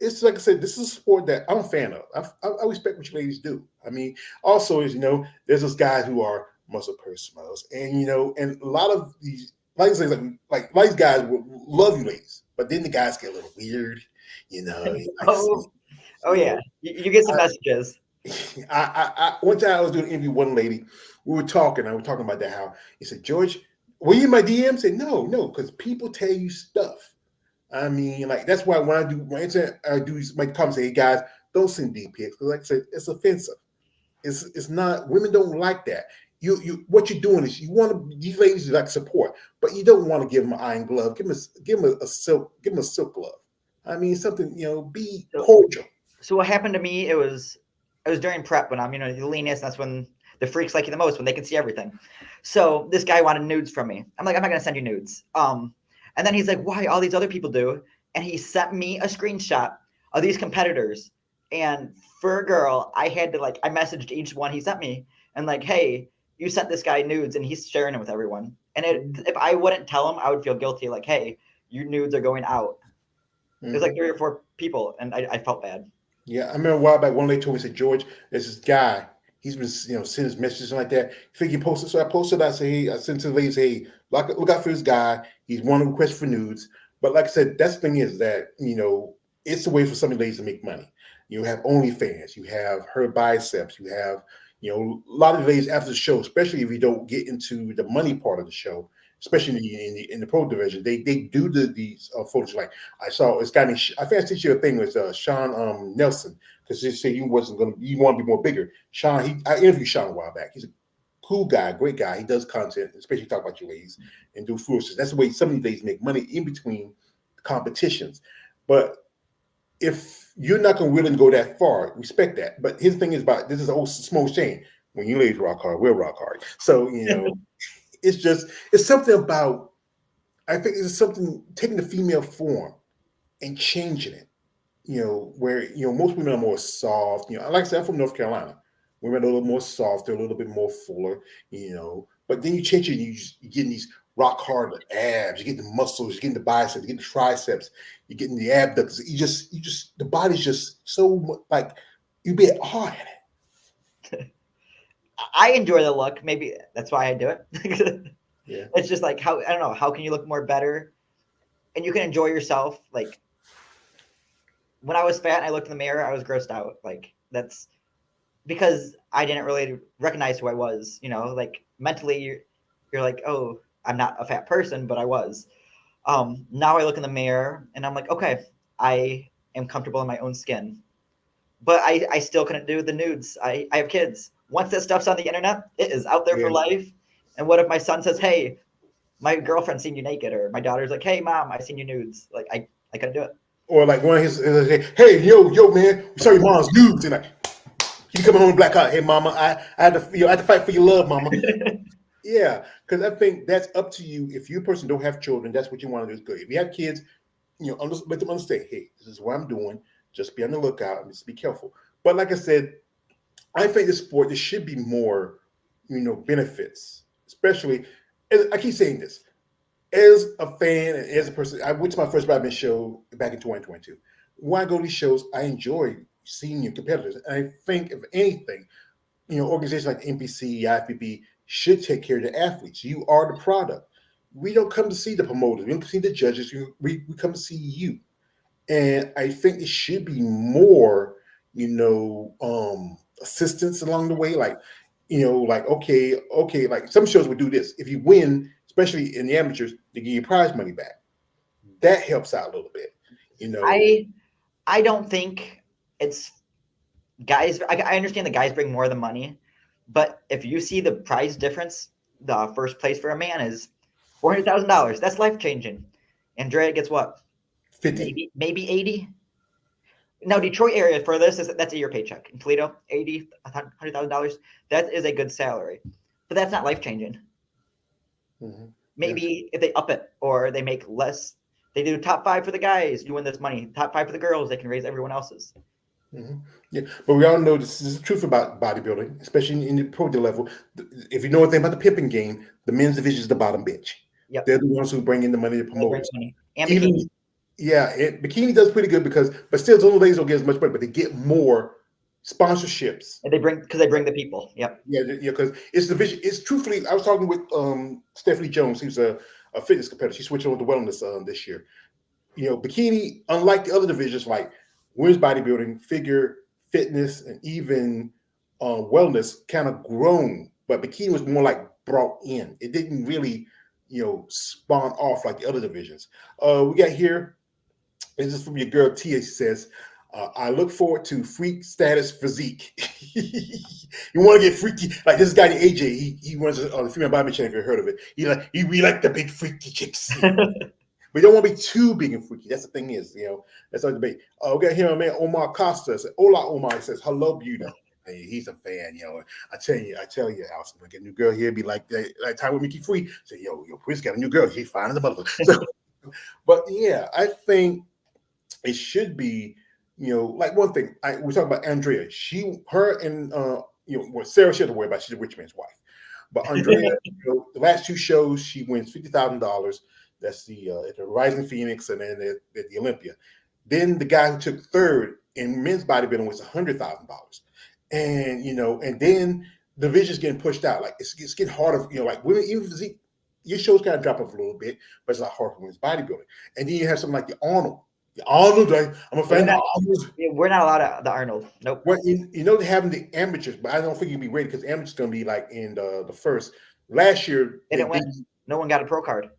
it's like I said, this is a sport that I'm a fan of. I respect what you ladies do. I mean, also as there's those guys who are muscle personals, and and a lot of these like these guys will love you ladies, but then the guys get a little weird, Yeah, you get some messages. I one time I was doing an interview with one lady. We were talking. I was talking about that. How he said, "George, were you in my DM?" I said, "No, because people tell you stuff." I mean, like that's why when I do my comments, say, "Hey guys, don't send dick pics," because like I said, it's offensive. It's not. Women don't like that. You what you're doing is you want these ladies like support, but you don't want to give them an iron glove. Give them a silk glove. I mean, something be cordial. So what happened to me? It was during prep when I'm the leanest. That's when the freaks like you the most, when they can see everything. So this guy wanted nudes from me. I'm like, I'm not gonna send you nudes. And then he's like, why? All these other people do. And he sent me a screenshot of these competitors. And for a girl, I had to I messaged each one he sent me and like, hey, you sent this guy nudes and he's sharing it with everyone. And if I wouldn't tell him, I would feel guilty. Like, hey, your nudes are going out. Mm-hmm. There's like 3 or 4 people, and I felt bad. Yeah, I remember a while back, one lady told me, said, George, there's this guy. He's been, sending messages like that. I think he posted. So I posted. I say, hey, I sent to the ladies, hey, look out for this guy. He's one of the requests for nudes. But like I said, that's the thing is that it's a way for some of the ladies to make money. You have OnlyFans. You have her biceps. You have a lot of ladies after the show, especially if you don't get into the money part of the show, especially in the pro division. They do these photos. Like I saw this guy named I think I sent you a thing with Sean Nelson, because they said you want to be more bigger. Sean, I interviewed Sean a while back. He's a cool guy, great guy. He does content, especially talk about your ladies and do foolishness. That's the way some of these ladies make money in between competitions. But if you're not going to willing to go that far, respect that. But his thing is about this is an old small saying: when you ladies rock hard, we'll rock hard. So it's something about. I think it's something taking the female form and changing it. Where most women are more soft. Like I said, I'm from North Carolina. Women are a little more softer, a little bit more fuller. But then you change it, you're getting these rock hard abs, you get the muscles, you're getting the biceps, you get the triceps, you're getting the abductors. You just the body's just so like you be awe at it. I enjoy the look. Maybe that's why I do it. Yeah. It's just like I don't know, how can you look more better? And you can enjoy yourself. Like when I was fat and I looked in the mirror, I was grossed out. Like that's because I didn't really recognize who I was. Like mentally you're like, oh, I'm not a fat person, but I was. Now I look in the mirror and I'm like, okay, I am comfortable in my own skin. But I still couldn't do the nudes. I have kids. Once that stuff's on the internet, it is out there for life. And what if my son says, hey, my girlfriend's seen you naked, or my daughter's like, hey, mom, I seen you nudes. Like I couldn't do it. Or like one of his, hey, yo, man, we saw your mom's nudes, and like you come home with black eye. Hey, mama, I had to fight for your love, mama. Yeah, because I think that's up to you. If you person don't have children, that's what you want to do is good. If you have kids, let them understand, hey, this is what I'm doing. Just be on the lookout and just be careful. But like I said, I think this sport, there should be more, benefits. Especially, I keep saying this, as a fan and as a person, I went to my first badminton show back in 2022. When I go to these shows, I enjoy seeing your competitors. And I think, if anything, organizations like NPC, IFBB should take care of the athletes. You are the product. We don't come to see the promoters. We don't see the judges. We come to see you. And I think it should be more, assistance along the way. Like, okay, like some shows would do this. If you win, especially in the amateurs, they give you prize money back. That helps out a little bit. I don't think it's guys. I understand the guys bring more of the money, but if you see the prize difference, the first place for a man is $400,000. That's life changing. Andrea gets what? 50, maybe 80. Now Detroit area for this that's a year paycheck. In Toledo, $100,000. That is a good salary, but that's not life changing. Mm-hmm. Maybe if they up it or they make less, they do top 5 for the guys. You win this money. Top 5 for the girls. They can raise everyone else's. Mm-hmm. Yeah, but we all know this is the truth about bodybuilding, especially in the pro level. If you know anything about the pimping game, the men's division is the bottom bitch. Yep. They're the ones who bring in the money to promote. And bikini. Bikini does pretty good but still, those ladies don't get as much money, but they get more sponsorships. And they bring the people. Yep. Yeah, because it's the vision. It's truthfully, I was talking with Stephanie Jones, who's a fitness competitor. She switched over to wellness this year. Bikini, unlike the other divisions like women's bodybuilding, figure, fitness, and even wellness, kind of grown. But bikini was more like brought in. It didn't really, spawn off like the other divisions. We got here. This is from your girl Tia. She says, I look forward to freak status physique. You want to get freaky? Like this guy named AJ, he runs on the female bodybuilding channel, if you've heard of it. We like the big freaky chicks. We don't want to be too big and freaky. That's the thing is, that's our debate. We got here, man, Omar Costa. Hola, Omar. He says, hello, beauty. Hey, he's a fan, I tell you, Alison, when I get a new girl here, be like time with Mickey Free. Say, yo, Chris got a new girl. She's fine as a motherfucker. So, but yeah, I think it should be, like one thing. We talk about Andrea. Her and what Sarah she has to worry about. She's a rich man's wife. But Andrea, the last 2 shows, she wins $50,000. That's the at the Rising Phoenix and then at the Olympia. Then the guy who took 3rd in men's bodybuilding was $100,000. And and then the division's getting pushed out. Like it's getting harder. Like women, even physique, your shows kind of drop off a little bit, but it's not hard for women's bodybuilding. And then you have something like the Arnold. The Arnold, I'm a fan of Arnold. We're not allowed to the Arnold. Nope. Well, they're having the amateurs, but I don't think you'll be ready because amateurs going to be like in the first. Last year they didn't win. No one got a pro card.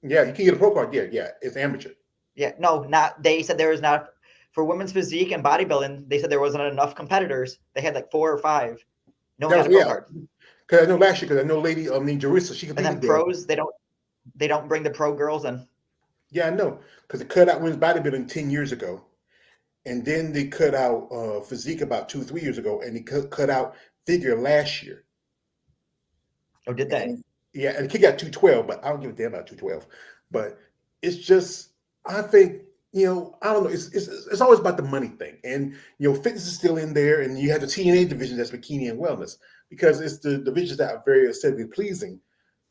Yeah, you can get a pro card. Yeah, it's amateur. Yeah, no, not. They said there was not for women's physique and bodybuilding. They said there wasn't enough competitors. They had like 4 or 5. No one That got was a pro yeah. card. Because I know last year, because I know a lady named Jarissa, she And competed then there. pros, they don't bring the pro girls in. Yeah, I know. Because they cut out women's bodybuilding 10 years ago. And then they cut out physique about 2-3 years ago. And they cut out figure last year. Oh, did they? And, yeah, and the kid got 212, but I don't give a damn about 212. But it's just, I think, I don't know. It's always about the money thing. And, fitness is still in there. And you have the TNA division that's bikini and wellness because it's the divisions that are very aesthetically pleasing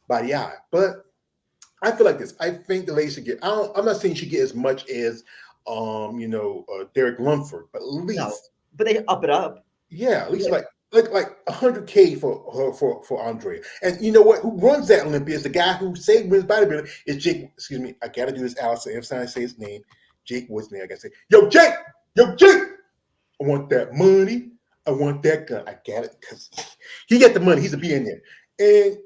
by the eye. But I feel like this. I think the lady should get, I'm not saying she should get as much as, Derek Lumford, but at least. No, but they up it up. Yeah, at least like 100K for Andrea. And you know what? Who runs that Olympia is the guy who saved women's bodybuilding is Jake. Excuse me, I gotta do this, Alison. Every time I say his name, Jake, what's his name? I gotta say, yo, Jake! I want that money. I want that gun. I got it because he got the money. He's a billionaire. And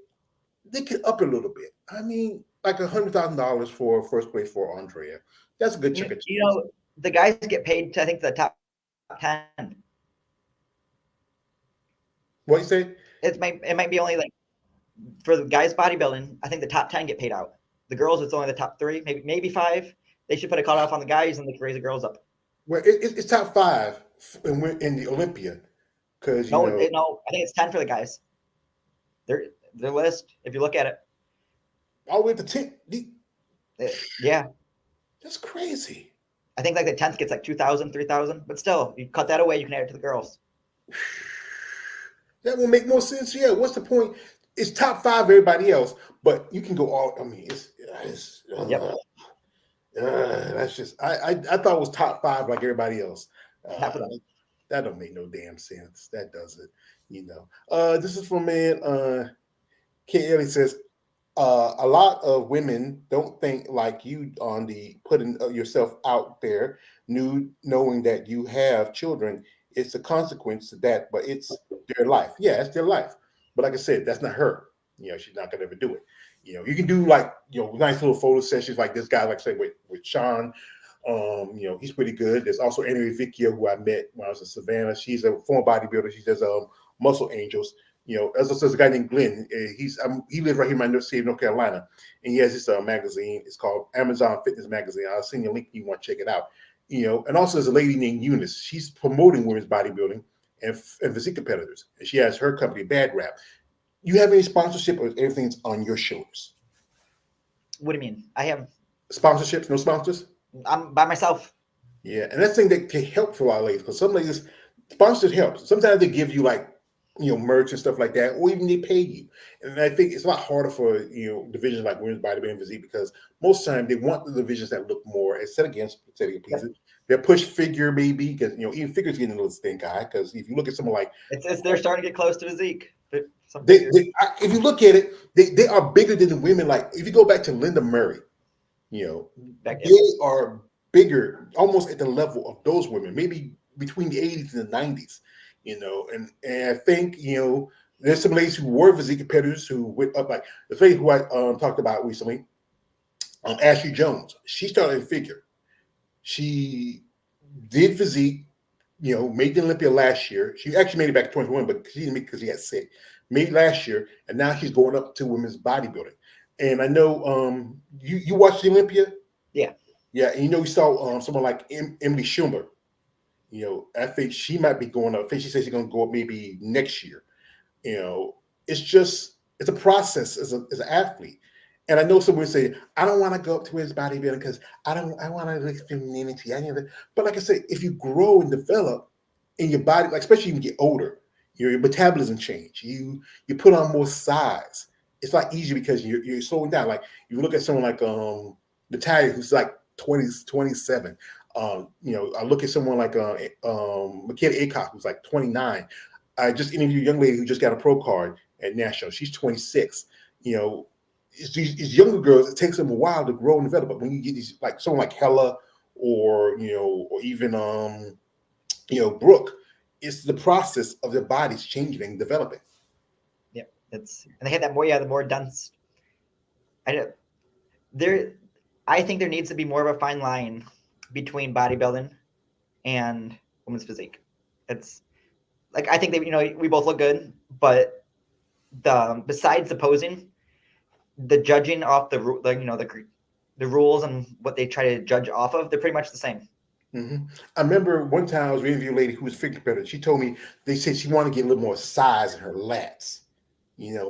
they could up it a little bit. I mean, like $100,000 for first place for Andrea. That's a good chunk of change. The guys get paid to, I think, the top 10. What you say? It might be only like for the guys bodybuilding. I think the top 10 get paid out. The girls, it's only the top 3, maybe 5. They should put a cutoff on the guys and they can raise the girls up. Well, it's top 5 in the Olympia because no, I think it's 10 for the guys. Their list, if you look at it, all the way to 10. Yeah, that's crazy. I think like the 10th gets like 2,000, 3,000, but still, you cut that away, you can add it to the girls. That will make more sense. Yeah, what's the point? It's top 5 everybody else, but you can go all. I mean, that's just. I thought it was top 5 like everybody else. That don't make no damn sense. That doesn't. This is from man. K. Ellie says, a lot of women don't think like you on the putting yourself out there, knowing that you have children. It's a consequence to that, but it's their life. Yeah, it's their life. But like I said, that's not her. She's not gonna ever do it. You can do like nice little photo sessions like this guy, like say with Sean. He's pretty good. There's also Annie Vecchio, who I met when I was in Savannah. She's a former bodybuilder. She does Muscle Angels. There's a guy named Glenn. He lives right here in my state of North Carolina, and he has this magazine. It's called Amazon Fitness Magazine. I'll send you a link if you want to check it out. And also there's a lady named Eunice. She's promoting women's bodybuilding and physique competitors, and she has her company Bad Rap. You have any sponsorship, or everything's on your shoulders? What do you mean? I have sponsorships. No sponsors. I'm by myself. Yeah, and that's the thing that can help for a lot of ladies, because some ladies sponsors help. Sometimes they give you like merch and stuff like that, or even they pay you. And I think it's a lot harder for divisions like women's bodybuilding physique, because most of the time they want the divisions that look more aesthetic pleasing. Yep. They're push figure maybe, because even figures getting a little stink eye. Because if you look at someone like they're starting to get close to physique. If you look at it, they are bigger than the women. Like if you go back to Linda Murray, they are bigger, almost at the level of those women, maybe between the 80s and the 90s. And I think there's some ladies who were physique competitors who went up, like the lady who I talked about recently, Ashley Jones. She started in figure. She did physique, made the Olympia last year. She actually made it back to 2021, but she didn't make it because she got sick. Made it last year, and now she's going up to women's bodybuilding. And I know you watched the Olympia? Yeah. Yeah, and you saw someone like Emily Schumer. I think she might be going up. I think she says she's going to go up maybe next year. It's a process as an athlete. And I know someone say, I don't want to go up to women's bodybuilding because I want to look femininity. But like I said, if you grow and develop in your body, like especially when you get older, your metabolism change. You put on more size. It's a lot easier because you're slowing down. Like you look at someone like Natalia, who's like 27. I look at someone like Michaela Aycock, who's like 29. I just interviewed a young lady who just got a pro card at National. She's 26. It's these younger girls, it takes them a while to grow and develop. But when you get these, like someone like Hella or even Brooke, it's the process of their bodies changing and developing. Yeah, and they had that more dense. I think there needs to be more of a fine line between bodybuilding and women's physique. It's like I think that we both look good, but besides the posing, the judging off the rules and what they try to judge off of, they're pretty much the same. Mm-hmm. I remember one time I was interviewing a lady who was a figure competitor. She told me they said she wanted to get a little more size in her lats.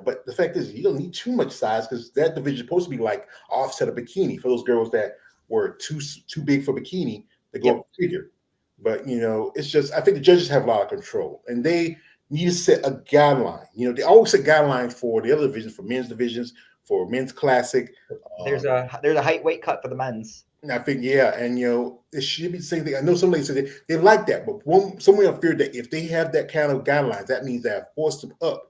But the fact is, you don't need too much size because that division is supposed to be like offset a bikini for those girls that were too big for bikini to go up figure. But it's just I think the judges have a lot of control, and they need to set a guideline. They always set guidelines for the other divisions, for men's divisions, for men's classic. There's a height weight cut for the men's. I think, yeah, and it should be the same thing. I know some ladies say they like that, but someone have feared that if they have that kind of guidelines, that means they have forced them up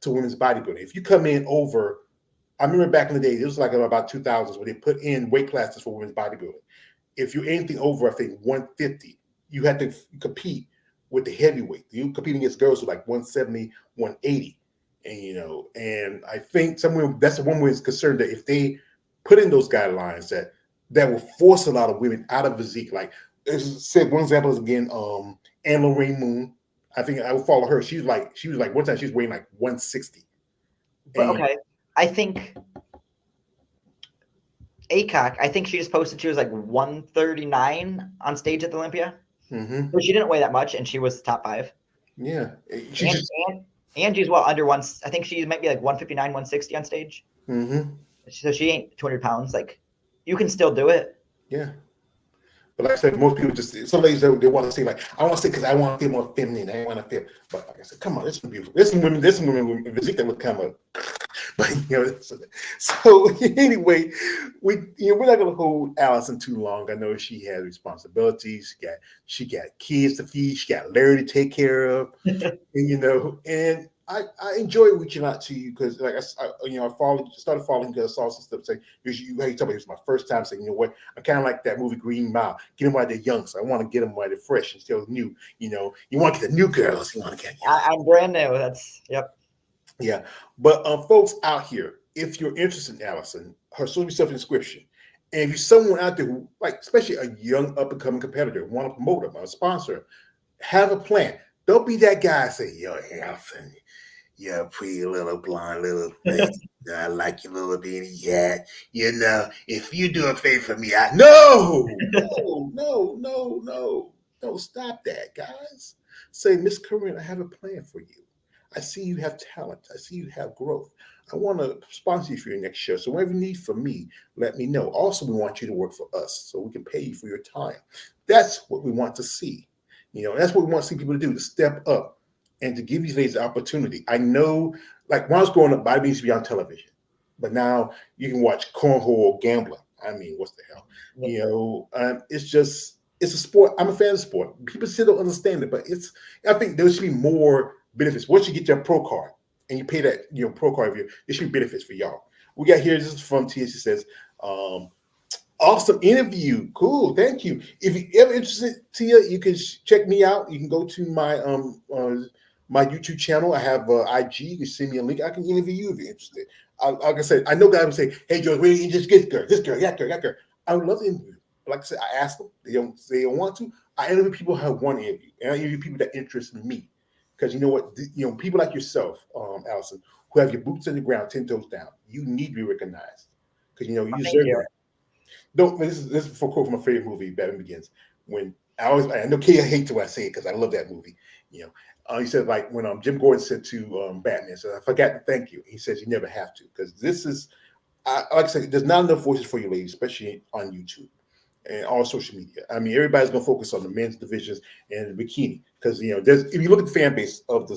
to women's bodybuilding. If you come in over, I remember back in the day, it was like about 2000s where they put in weight classes for women's bodybuilding. If you're anything over, I think 150, you had to compete with the heavyweight. You competing against girls who like 170, 180, and I think that's the one way is concerned that if they put in those guidelines that will force a lot of women out of physique. Like said, one example is again, Anne Lorraine Moon. I think I would follow her. She was like one time she was weighing like 160. But okay, I think ACOC. I think she just posted she was like 139 on stage at the Olympia. Mm-hmm. But she didn't weigh that much, and she was top 5. Yeah, Angie's under one. I think she might be like 159, 160 on stage. Mm-hmm. So she ain't 200 pounds. Like, you can still do it. Yeah. But like I said, most people some ladies, they want to say, like, I want to say because I want to feel more feminine. I want to feel, but like I said, come on, there's some beautiful. There's some women with physique that look kind of, but so anyway, we're not going to hold Alison too long. I know she has responsibilities. She got kids to feed. She got Larry to take care of, and I enjoy reaching out to you because, like I started following because I saw some stuff saying you told me it was my first time saying, I'm kind of like that movie Green Mile. Get them while they're young, so I want to get them while they're fresh and still new. You want to get the new girls. You want to get. I'm brand new. That's yep. Yeah, but folks out here, if you're interested in Alison, her social media stuff in the description, and if you're someone out there who, like, especially a young up and coming competitor, want to promote them, a sponsor, have a plan. Don't be that guy say, yo, Alison, you're a pretty little blonde little thing. I like your little beanie hat. If you do a favor for me, no, stop that, guys. Say, Miss Koren, I have a plan for you. I see you have talent. I see you have growth. I want to sponsor you for your next show. So whatever you need from me, let me know. Also, we want you to work for us so we can pay you for your time. That's what we want to see. That's what we want to see people to do, to step up and to give these ladies the opportunity. I know, like when I was growing up, bodybuilding used to be on television. But now you can watch cornhole gambling. I mean, what's the hell? Yeah. It's a sport. I'm a fan of sport. People still don't understand it, but I think there should be more benefits. Once you get your pro card and you pay that pro card review, there should be benefits for y'all. We got here, this is from Tia. She says, awesome interview. Cool. Thank you. If you ever interested, Tia, you can check me out. You can go to my my YouTube channel. I have IG. You can send me a link. I can interview you if you're interested. Like I said, I know guys will say, hey, George, where you just get girl, this girl, that girl, that girl. I would love to interview. Like I said, I ask them. They don't want to. I interview people who have one interview. And I interview people that interest me. Because you know what? People like yourself, Alison, who have your boots on the ground, 10 toes down, you need to be recognized. Because, you deserve that. This is for a quote from my favorite movie, Batman Begins. I know Kay hates when I say it because I love that movie. He said, like, when Jim Gordon said to Batman, I forgot to thank you. He says you never have to, because this is, like I said, there's not enough voices for you ladies, especially on YouTube and all social media. I mean, everybody's gonna focus on the men's divisions and the bikini, because if you look at the fan base of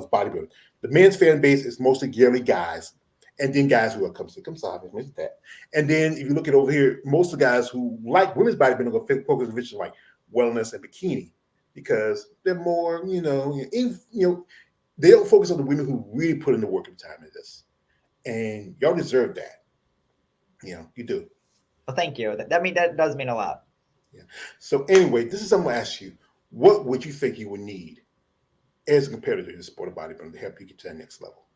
bodybuilding, the men's fan base is mostly girly guys, and then guys who are come with that. And then if you look at over here, most of the guys who like women's bodybuilding are gonna focus on divisions like wellness and bikini, because they're more, they don't focus on the women who really put in the work and time in this. And y'all deserve that. You do. Well, thank you. That does mean a lot. Yeah. So anyway, this is something I ask you. What would you think you would need as a competitor in the sport of bodybuilding to help you get to that next level?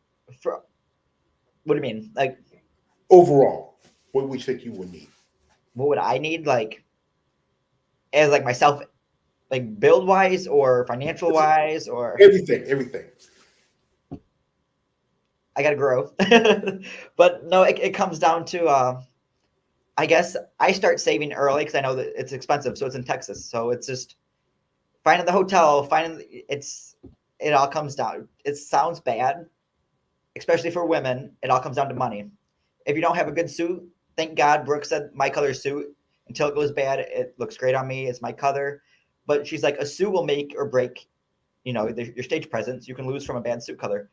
What do you mean? Like, overall, what would you think you would need? What would I need, like, as like myself, like build wise or financial wise, or Everything. I gotta grow. But no, it comes down to I guess I start saving early because I know that it's expensive. So it's in Texas. So it's just finding the hotel, it all comes down. It sounds bad, especially for women. It all comes down to money. If you don't have a good suit, thank God Brooke said my color suit. Until it goes bad, it looks great on me. It's my color. But she's like, a suit will make or break, your stage presence. You can lose from a bad suit color.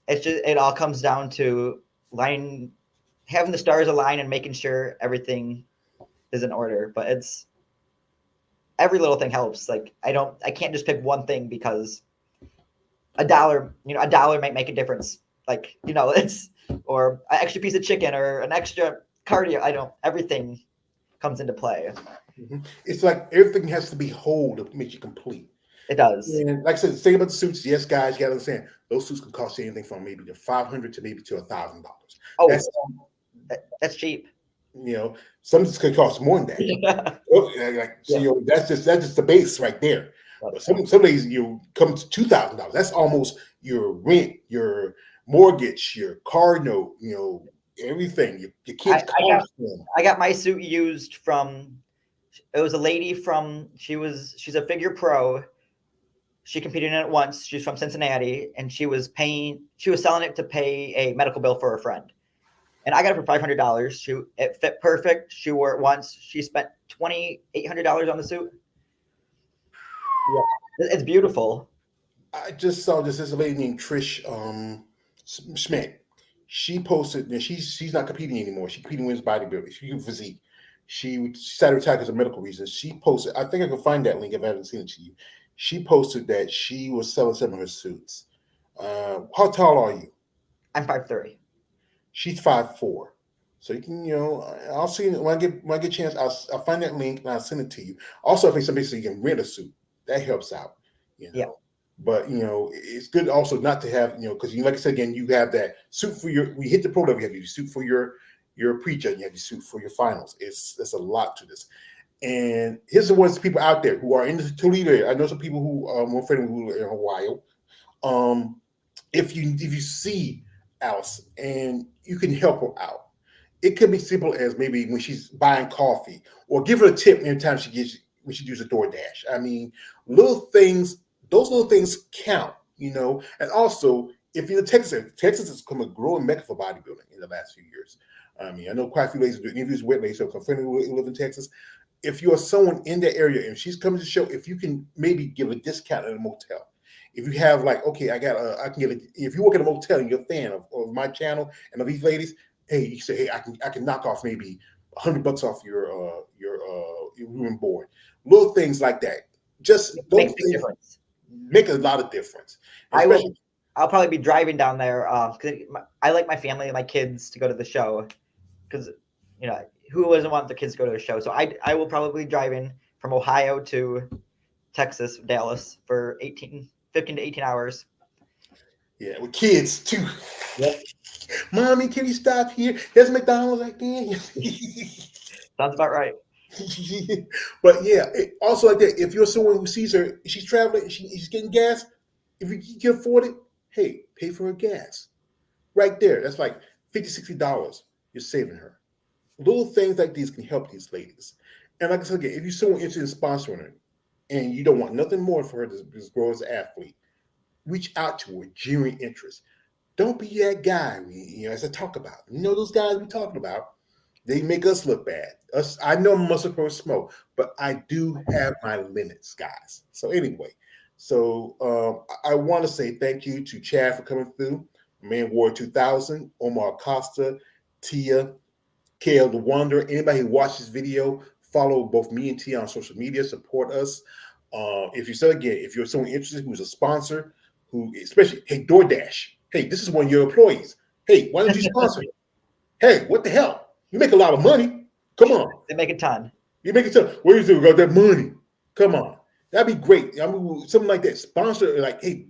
It all comes down to having the stars align and making sure everything is in order. But it's every little thing helps. Like I can't just pick one thing because a dollar might make a difference. Like, it's or an extra piece of chicken or an extra cardio. Everything comes into play. Mm-hmm. It's like everything has to be whole to make you complete. It does. And like I said, the thing about the suits, yes, guys, you gotta understand those suits can cost you anything from maybe to $500 to maybe to $1,000. Oh, that's cheap. Some could cost more than that. That's just the base right there. But some days you come to $2,000. That's almost your rent, your mortgage, your car note, everything. Your kids' college. I got my suit used from. It was a lady she's a figure pro. She competed in it once. She's from Cincinnati, and she was selling it to pay a medical bill for a friend. And I got it for $500. It fit perfect. She wore it once. She spent $2,800 on the suit. Yeah, it's beautiful. I just saw this. There's a lady named Trish Schmidt. She posted, and she's not competing anymore. She's competing with bodybuilding. She can physique. She decided to retire because of medical reasons. She posted. I think I can find that link if I haven't seen it to you. She posted that she was selling some of her suits. How tall are you? I'm 5'3". She's 5'4". So you can, I'll see when I get a chance. I'll find that link and I'll send it to you. Also, I think somebody so you can rent a suit. That helps out. Yeah. But it's good also not to have, because like I said again, you have that suit for we hit the pro level. You have your suit for your pre-judge. You have your suit for your finals. It's a lot to this. And here's the ones people out there who are in the Toledo area. I know some people who are more friendly who are in Ohio. If you see Alison and you can help her out, it could be simple as maybe when she's buying coffee or give her a tip every time when she uses a DoorDash. I mean, those little things count, And also, if you're in Texas has become a growing mecca for bodybuilding in the last few years. I mean, I know quite a few ladies do interviews with ladies who live in Texas. If you're someone in that area and she's coming to the show, if you can maybe give a discount at a motel. If you have okay, I can get if you work at a motel and you're a fan of my channel and of these ladies, hey, you say, hey, I can knock off maybe $100 off your room and board. Little things like that. Just those things make a lot of difference. I'll probably be driving down there because I like my family and my kids to go to the show because who doesn't want their kids to go to a show? So I will probably be driving from Ohio to Texas, Dallas for 15 to 18 hours. Yeah, with kids too. Yep. Mommy, can you stop here? There's McDonald's again. Sounds about right. But yeah, also like that, if you're someone who sees her, she's traveling, she's getting gas, if you can afford it, hey, pay for her gas. Right there. That's like $50, $60 you're saving her. Little things like these can help these ladies. And like I said again, if you're someone interested in sponsoring her and you don't want nothing more for her to grow as an athlete, reach out to her, genuine interest. Don't be that guy as I talk about. Those guys we talking about, they make us look bad. I know muscle pro smoke, but I do have my limits, guys. So anyway, I want to say thank you to Chad for coming through, Man War 2000, Omar Costa, Tia, KL the Wonder. Anybody who watched this video, follow both me and Tia on social media, support us. If you're someone interested who's a sponsor, especially, hey, DoorDash, hey, this is one of your employees. Hey, why don't you sponsor it? Hey, what the hell? You make a lot of money. Come on. They make a ton. You make a ton. What do you do? Got that money. Come on. That'd be great. I mean, something like that. Sponsor, like, hey,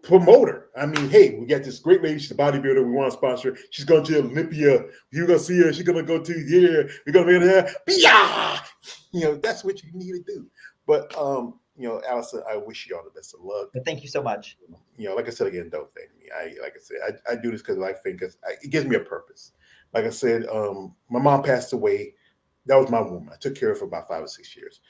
promote her. I mean, hey, we got this great lady. She's a bodybuilder. We want to sponsor her. She's going to Olympia. You're going to see her. She's going to go to here. You're going to be there. That's what you need to do. But, Alison, I wish you all the best of luck. But thank you so much. Like I said again, don't thank me. I do this because I think it gives me a purpose. Like I said, my mom passed away. That was my woman. I took care of her for about 5 or 6 years.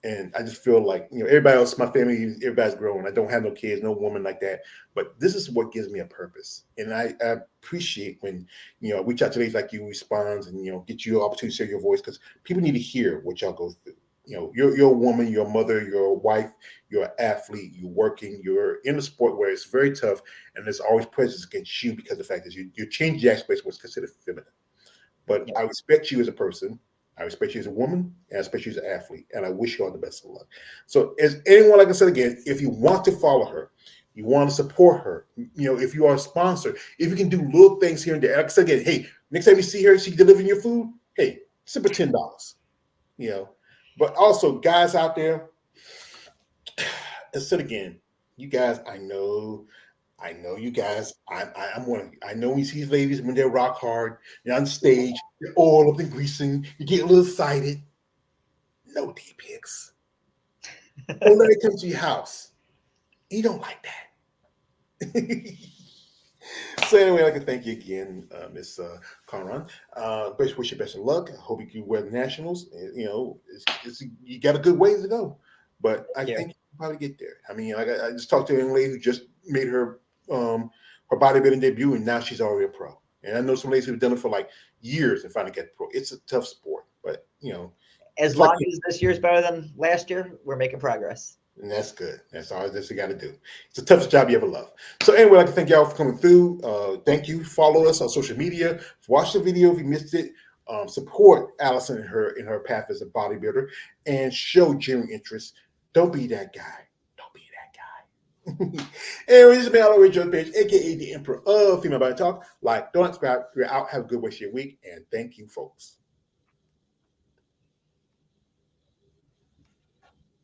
And I just feel like, everybody else, my family, everybody's grown. I don't have no kids, no woman like that. But this is what gives me a purpose. And I appreciate when, reach out to ladies like you, responds and, get you an opportunity to share your voice, because people need to hear what y'all go through. You're a woman, you're a mother, you're a wife, you're an athlete, you're working, you're in a sport where it's very tough, and there's always prejudice against you because of the fact that you change the aspect of what's considered feminine. But I respect you as a person. I respect you as a woman, and I respect you as an athlete, and I wish you all the best of luck. So, as anyone, like I said again, if you want to follow her, you want to support her, if you are a sponsor, if you can do little things here and there, like I said again, hey, next time you see her, she delivering your food, hey, sip her $10, But also, guys out there, I said again, you guys, I know you guys. I'm one of you. I know when you see these ladies when they're rock hard, you're on stage, you're all up and greasing, you get a little excited. No D pics. Don't let it come to your house. You don't like that. So anyway, I'd like to thank you again, Miss Koren. Wish you best of luck. I hope you can wear the nationals. You got a good ways to go, but I think you can probably get there. I mean, I just talked to a young lady who just made her bodybuilding debut, and now she's already a pro. And I know some ladies who've done it for like years and finally get pro. It's a tough sport, but as long as this year's better than last year, we're making progress. And that's good. That's all that you got to do. It's the toughest job you ever love. So anyway, I'd like to thank y'all for coming through. Thank you. Follow us on social media. Watch the video if you missed it. Support Alison in her path as a bodybuilder, and show genuine interest. Don't be that guy. Don't be that guy. Anyway, this is me, Always Joe Page, aka the Emperor of Female Body Talk. Like, don't subscribe. You're out. Have a good rest of your week, and thank you, folks.